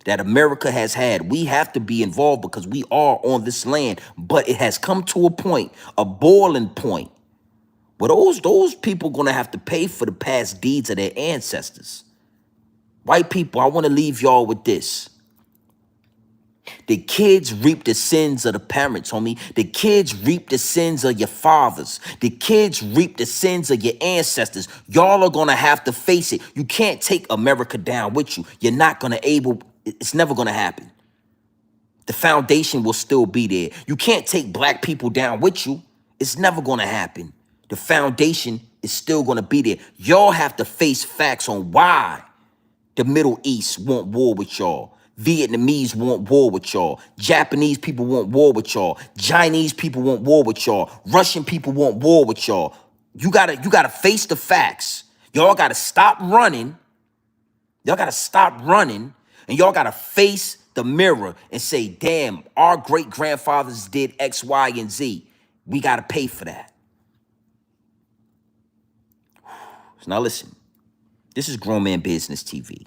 that America has had, we have to be involved because we are on this land. But it has come to a point, a boiling point, where those people gonna have to pay for the past deeds of their ancestors. White people, I want to leave y'all with this. The kids reap the sins of the parents, homie. The kids reap the sins of your fathers. The kids reap the sins of your ancestors. Y'all are gonna have to face it. You can't take America down with you. You're not gonna it's never gonna happen. The foundation will still be there. You can't take black people down with you. It's never gonna happen. The foundation is still gonna be there. Y'all have to face facts on why the Middle East want war with y'all. Vietnamese want war with y'all. Japanese people want war with y'all. Chinese people want war with y'all. Russian people want war with y'all. You gotta face the facts. Y'all gotta stop running. Y'all gotta stop running, and y'all gotta face the mirror and say, damn, our great grandfathers did X, Y, and Z. We gotta pay for that. So now listen, this is Grown Man Business TV.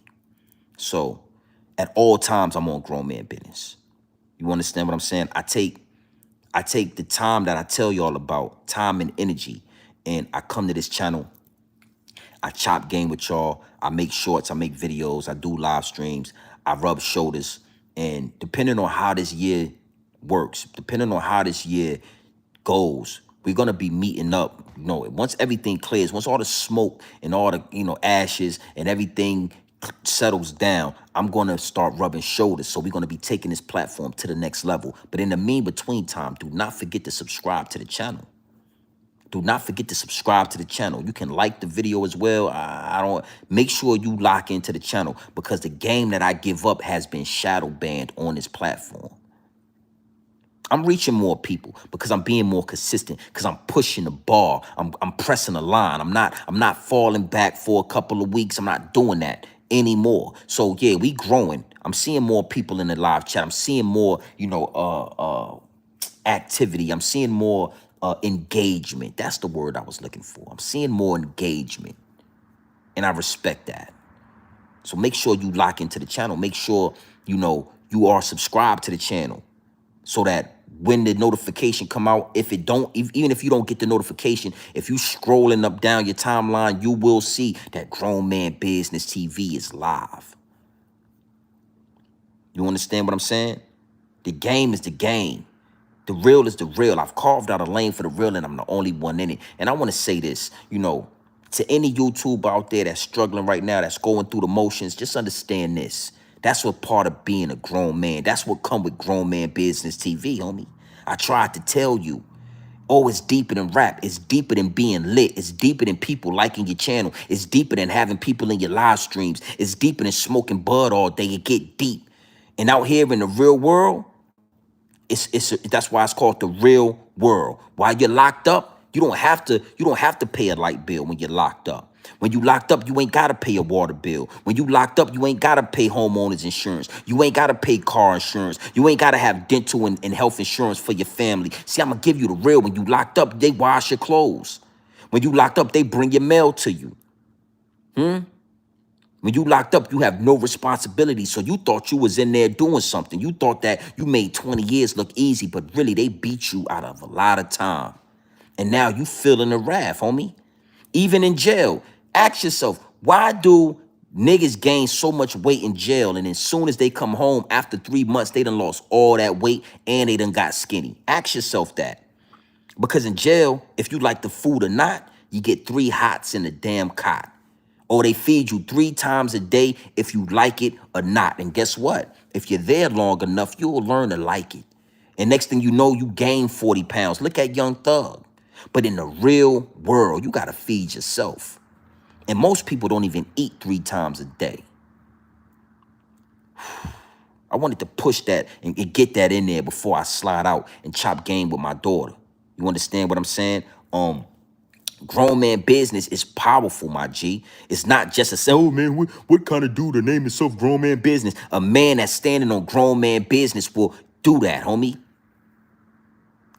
So at all times, I'm on Grown Man Business. You understand what I'm saying? I take the time that I tell y'all about, time and energy, and I come to this channel. I chop game with y'all. I make shorts. I make videos. I do live streams. I rub shoulders. And depending on how this year works, depending on how this year goes, we're gonna be meeting up. You know, once everything clears, once all the smoke and all the ashes and everything settles down, I'm gonna start rubbing shoulders. So we're gonna be taking this platform to the next level. But in the mean between time, do not forget to subscribe to the channel. Do not forget to subscribe to the channel. You can like the video as well. I don't make sure you lock into the channel because the game that I give up has been shadow banned on this platform. I'm reaching more people because I'm being more consistent, because I'm pushing the bar. I'm pressing the line. I'm not falling back for a couple of weeks. I'm not doing that anymore. So yeah, we growing. I'm seeing more people in the live chat. I'm seeing more, activity. I'm seeing more engagement. That's the word I was looking for. I'm seeing more engagement, and I respect that. So make sure you lock into the channel. Make sure you are subscribed to the channel so that when the notification come out, even if you don't get the notification, if you scrolling up down your timeline, you will see that Grown Man Business TV is live. You understand what I'm saying? The game is the game. The real is the real. I've carved out a lane for the real, and I'm the only one in it. And I want to say this, to any YouTuber out there that's struggling right now, that's going through the motions, just understand this. That's what part of being a grown man. That's what come with Grown Man Business TV, homie. I tried to tell you. Oh, it's deeper than rap. It's deeper than being lit. It's deeper than people liking your channel. It's deeper than having people in your live streams. It's deeper than smoking bud all day. It get deep. And out here in the real world, that's why it's called the real world. While you're locked up, you don't have to pay a light bill when you're locked up. When you locked up, you ain't gotta pay a water bill. When you locked up, you ain't gotta pay homeowners insurance. You ain't gotta pay car insurance. You ain't gotta have dental and health insurance for your family. See, I'm gonna give you the real. When you locked up, they wash your clothes. When you locked up, they bring your mail to you. When you locked up, you have no responsibility. So you thought you was in there doing something. You thought that you made 20 years look easy, but really they beat you out of a lot of time. And now you feeling the wrath, homie. Even in jail, ask yourself, why do niggas gain so much weight in jail, and as soon as they come home after 3 months, they done lost all that weight and they done got skinny? Ask yourself that. Because in jail, if you like the food or not, you get 3 hots in a damn cot. Or they feed you 3 times a day if you like it or not. And guess what? If you're there long enough, you'll learn to like it. And next thing you know, you gain 40 pounds. Look at Young Thug. But in the real world, you got to feed yourself. And most people don't even eat 3 times a day. I wanted to push that and get that in there before I slide out and chop game with my daughter. You understand what I'm saying? Grown Man Business is powerful, my G. It's not just a say, oh man, what kind of dude to name himself Grown Man Business? A man that's standing on Grown Man Business will do that, homie.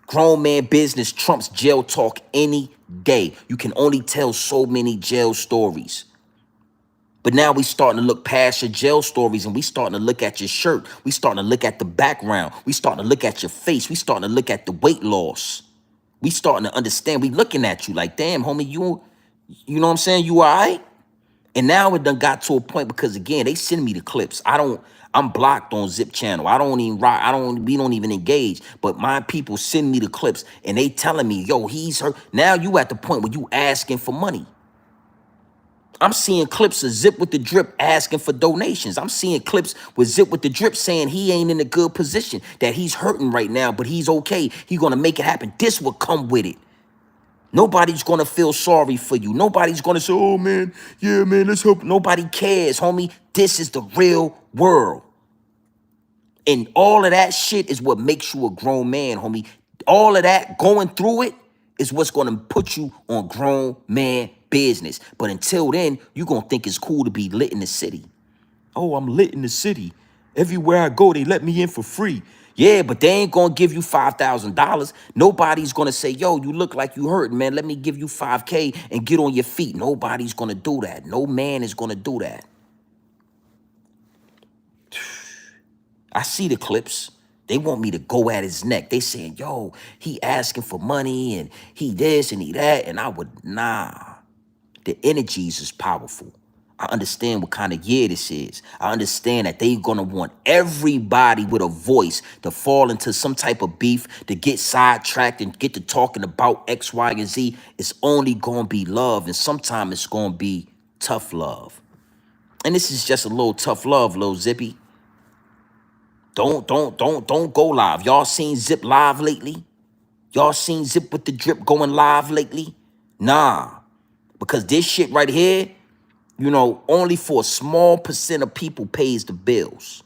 Grown Man Business trumps jail talk any day. You can only tell so many jail stories. But now we starting to look past your jail stories, and we starting to look at your shirt. We starting to look at the background. We starting to look at your face. We starting to look at the weight loss. We starting to understand. We looking at you like, damn, homie, you know what I'm saying? You all right? And now it done got to a point because again, they send me the clips. I'm blocked on Zip channel. I don't even rock. We don't even engage. But my people send me the clips and they telling me, yo, he's hurt. Now you at the point where you asking for money. I'm seeing clips of Zip with the Drip asking for donations. I'm seeing clips with Zip with the Drip saying he ain't in a good position, that he's hurting right now, but he's okay. He's going to make it happen. This will come with it. Nobody's going to feel sorry for you. Nobody's going to say, oh, man, yeah, man, let's help. Nobody cares, homie. This is the real world. And all of that shit is what makes you a grown man, homie. All of that, going through it, is what's going to put you on Grown Man Business. But until then, you're going to think it's cool to be lit in the city. Oh, I'm lit in the city. Everywhere I go, they let me in for free. Yeah, but they ain't going to give you $5,000. Nobody's going to say, yo, you look like you hurt, man. Let me give you 5K and get on your feet. Nobody's going to do that. No man is going to do that. I see the clips. They want me to go at his neck. They saying, yo, he asking for money and he this and he that. And I would, nah. The energies is powerful. I understand what kind of year this is. I understand that they gonna want everybody with a voice to fall into some type of beef, to get sidetracked and get to talking about X, Y, and Z. It's only gonna be love, and sometimes it's gonna be tough love. And this is just a little tough love, little Zippy. Don't go live. Y'all seen Zip live lately? Y'all seen Zip with the drip going live lately? Nah, because this shit right here, you know, only for a small percent of people pays the bills.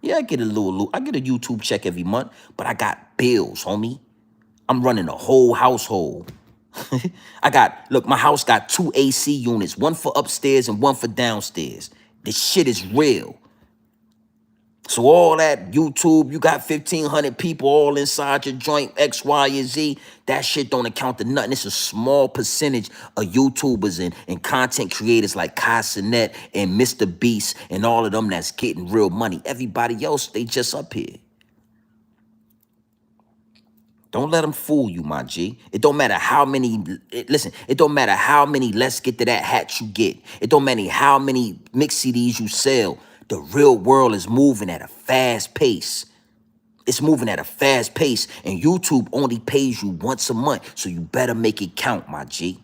Yeah, I get a YouTube check every month, but I got bills, homie. I'm running a whole household. Look, my house got 2 AC units, one for upstairs and one for downstairs. This shit is real. So all that YouTube, you got 1,500 people all inside your joint, X, Y, and Z. That shit don't account to nothing. It's a small percentage of YouTubers and content creators like Kai Cenat and Mr. Beast and all of them that's getting real money. Everybody else, they just up here. Don't let them fool you, my G. It don't matter how many, listen, it don't matter how many let's get to that hat you get. It don't matter how many mix CDs you sell. The real world is moving at a fast pace. It's moving at a fast pace, and YouTube only pays you once a month, so you better make it count, my G.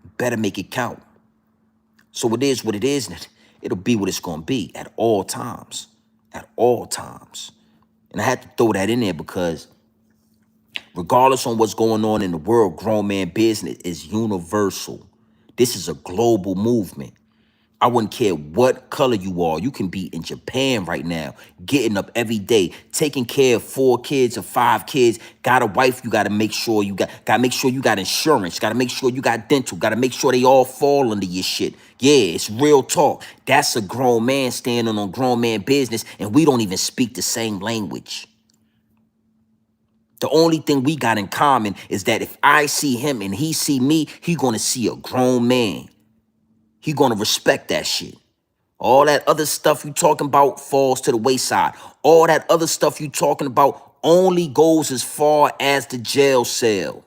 You better make it count. So it is what it is, and it'll be what it's going to be at all times. At all times. And I had to throw that in there because regardless on what's going on in the world, grown man business is universal. This is a global movement. I wouldn't care what color you are. You can be in Japan right now, getting up every day, taking care of 4 kids or 5 kids. Got a wife, you gotta make sure you gotta make sure you got insurance, gotta make sure you got dental, gotta make sure they all fall under your shit. Yeah, it's real talk. That's a grown man standing on grown man business, and we don't even speak the same language. The only thing we got in common is that if I see him and he see me, he gonna see a grown man. He gonna respect that shit. All that other stuff you talking about falls to the wayside. All that other stuff you talking about only goes as far as the jail cell.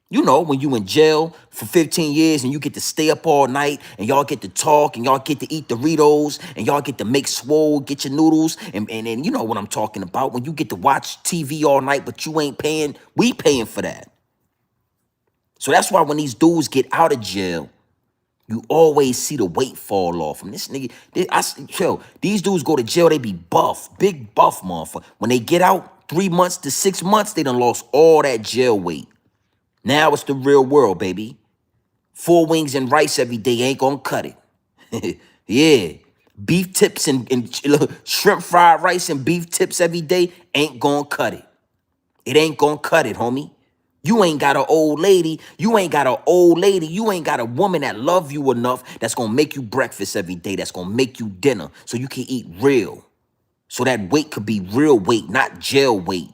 You know, when you in jail for 15 years and you get to stay up all night and y'all get to talk and y'all get to eat Doritos and y'all get to make swole, get your noodles, and you know what I'm talking about. When you get to watch TV all night, but you ain't paying, we paying for that. So that's why when these dudes get out of jail, you always see the weight fall off. And this nigga, these dudes go to jail, they be buff, big buff motherfucker. When they get out 3 months to 6 months, they done lost all that jail weight. Now it's the real world, baby. 4 wings and rice every day ain't gonna cut it. Yeah. Beef tips and shrimp fried rice and beef tips every day ain't gonna cut it. It ain't gonna cut it, homie. You ain't got an old lady. You ain't got a woman that love you enough that's gonna make you breakfast every day, that's gonna make you dinner so you can eat real. So that weight could be real weight, not jail weight.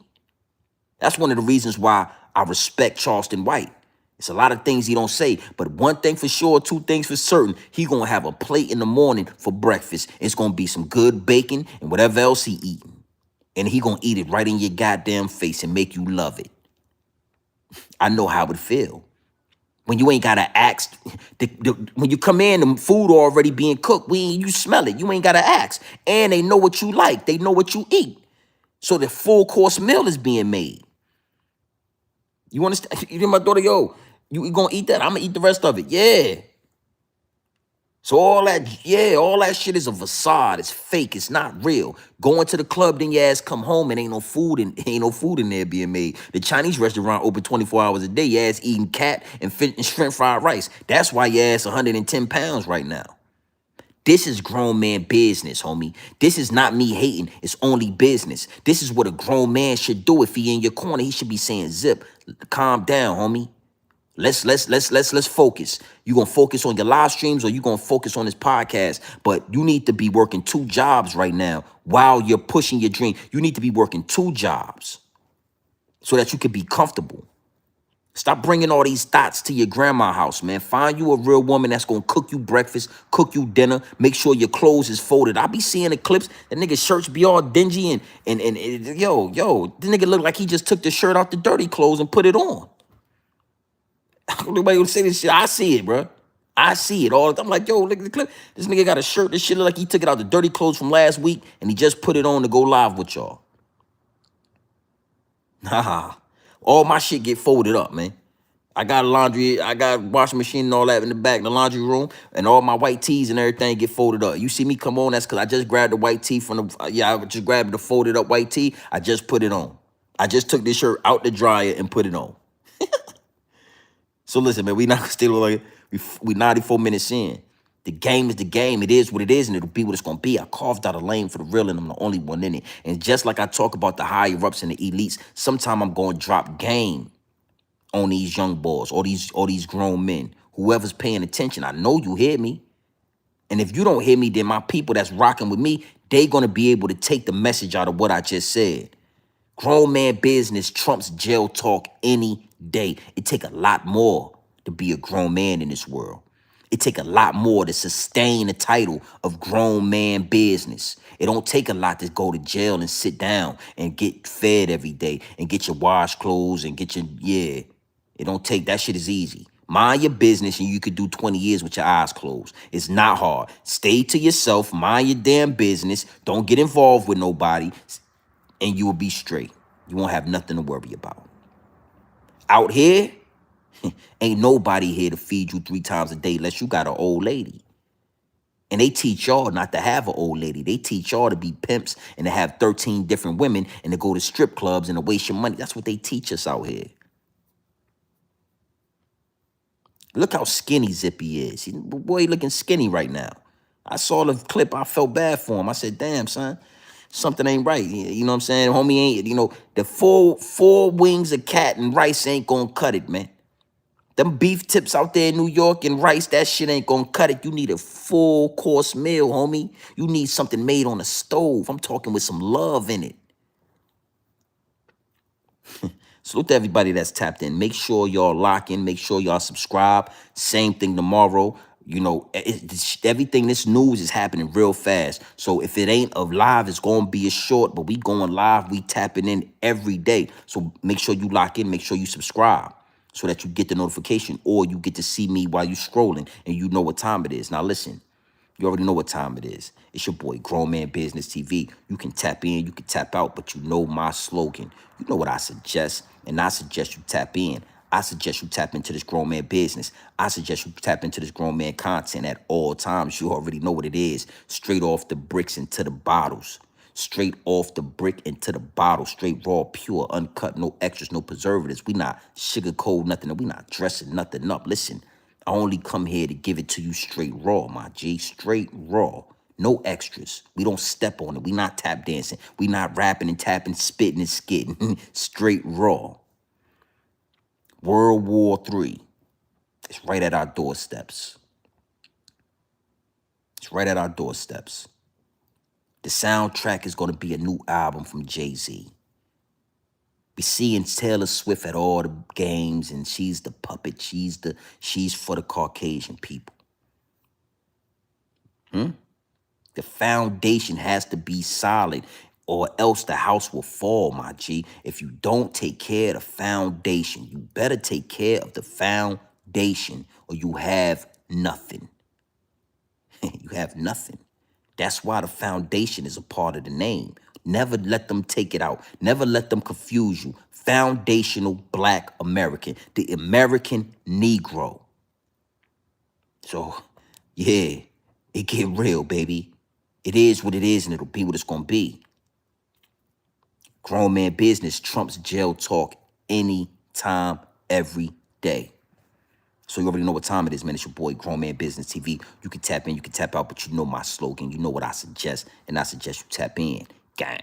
That's one of the reasons why I respect Charleston White. It's a lot of things he don't say, but one thing for sure, 2 things for certain, he gonna have a plate in the morning for breakfast. It's gonna be some good bacon and whatever else he eating. And he gonna eat it right in your goddamn face and make you love it. I know how it feel. When you ain't gotta ask, when you come in, the food already being cooked, you smell it. You ain't gotta ask. And they know what you like. They know what you eat. So the full course meal is being made. You understand? You hear my daughter, yo, you gonna eat that? I'm gonna eat the rest of it. Yeah. So all that shit is a facade. It's fake. It's not real. Going to the club, then your ass come home and ain't no food in there being made. The Chinese restaurant open 24 hours a day. Your ass eating cat and shrimp fried rice. That's why your ass 110 pounds right now. This is grown man business, homie. This is not me hating. It's only business. This is what a grown man should do. If he in your corner, he should be saying, Zip, calm down, homie. Let's focus. You gonna focus on your live streams or you gonna focus on this podcast? But you need to be working 2 jobs right now while you're pushing your dream. You need to be working 2 jobs so that you can be comfortable. Stop bringing all these thoughts to your grandma house, man. Find you a real woman that's gonna cook you breakfast, cook you dinner, make sure your clothes is folded. I be seeing the clips, that nigga shirts be all dingy and yo, the nigga look like he just took the shirt out the dirty clothes and put it on. Nobody would say this shit. I see it, bro. I see it all. I'm like, yo, look at the clip. This nigga got a shirt. This shit look like he took it out the dirty clothes from last week and he just put it on to go live with y'all. Nah, all my shit get folded up, man. I got laundry, I got washing machine and all that in the back, the laundry room, and all my white tees and everything get folded up. You see me come on, that's because I just grabbed the white tee from the, I just grabbed the folded up white tee. I just put it on. I just took this shirt out the dryer and put it on. So listen, man, we not still like, we 94 minutes in. The game is the game. It is what it is, and it'll be what it's going to be. I carved out a lane for the real, and I'm the only one in it. And just like I talk about the higher-ups and the elites, sometime I'm going to drop game on these young boys or these grown men. Whoever's paying attention, I know you hear me. And if you don't hear me, then my people that's rocking with me, they going to be able to take the message out of what I just said. Grown man business trumps jail talk any day. It take a lot more to be a grown man in this world. It take a lot more to sustain the title of grown man business. It don't take a lot to go to jail and sit down and get fed every day and get your wash clothes and get your, yeah. It don't take, that shit is easy. Mind your business and you could do 20 years with your eyes closed. It's not hard. Stay to yourself, mind your damn business. Don't get involved with nobody and you will be straight. You won't have nothing to worry about. Out here, ain't nobody here to feed you 3 times a day unless you got an old lady. And they teach y'all not to have an old lady. They teach y'all to be pimps and to have 13 different women and to go to strip clubs and to waste your money. That's what they teach us out here. Look how skinny Zippy is. Boy, he looking skinny right now. I saw the clip. I felt bad for him. I said, damn, son, something ain't right. You know what I'm saying? Homie ain't, you know, the four wings of cat and rice ain't gonna cut it, man. Them beef tips out there in New York and rice, that shit ain't gonna cut it. You need a full course meal, homie. You need something made on a stove. I'm talking with some love in it. Salute to everybody that's tapped in. Make sure y'all lock in. Make sure y'all subscribe. Same thing tomorrow. You know, everything, this news is happening real fast. So if it ain't of live, it's going to be a short. But we going live. We tapping in every day. So make sure you lock in. Make sure you subscribe so that you get the notification or you get to see me while you scrolling and you know what time it is. Now, listen. You already know what time it is. It's your boy, Grown Man Business TV. You can tap in, you can tap out, but you know my slogan. You know what I suggest, and I suggest you tap in. I suggest you tap into this grown man business. I suggest you tap into this grown man content at all times. You already know what it is. Straight off the bricks into the bottles. Straight off the brick into the bottle. Straight raw, pure, uncut, no extras, no preservatives. We not sugarcoat nothing. We not dressing nothing up. Listen. I only come here to give it to you straight raw, my G. Straight raw. No extras. We don't step on it. We not tap dancing. We not rapping and tapping, spitting and skitting. Straight raw. World War III. It's right at our doorsteps. It's right at our doorsteps. The soundtrack is going to be a new album from Jay-Z. Be seeing Taylor Swift at all the games, and she's the puppet. She's for the Caucasian people. The foundation has to be solid, or else the house will fall, my G. If you don't take care of the foundation, you better take care of the foundation, or you have nothing. You have nothing. That's why the foundation is a part of the name. Never let them take it out. Never let them confuse you. Foundational Black American, the American Negro. So, yeah, it get real, baby. It is what it is, and it'll be what it's going to be. Grown man business trumps jail talk anytime, every day. So you already know what time it is, man. It's your boy, Grown Man Business TV. You can tap in, you can tap out, but you know my slogan. You know what I suggest, and I suggest you tap in. Gang.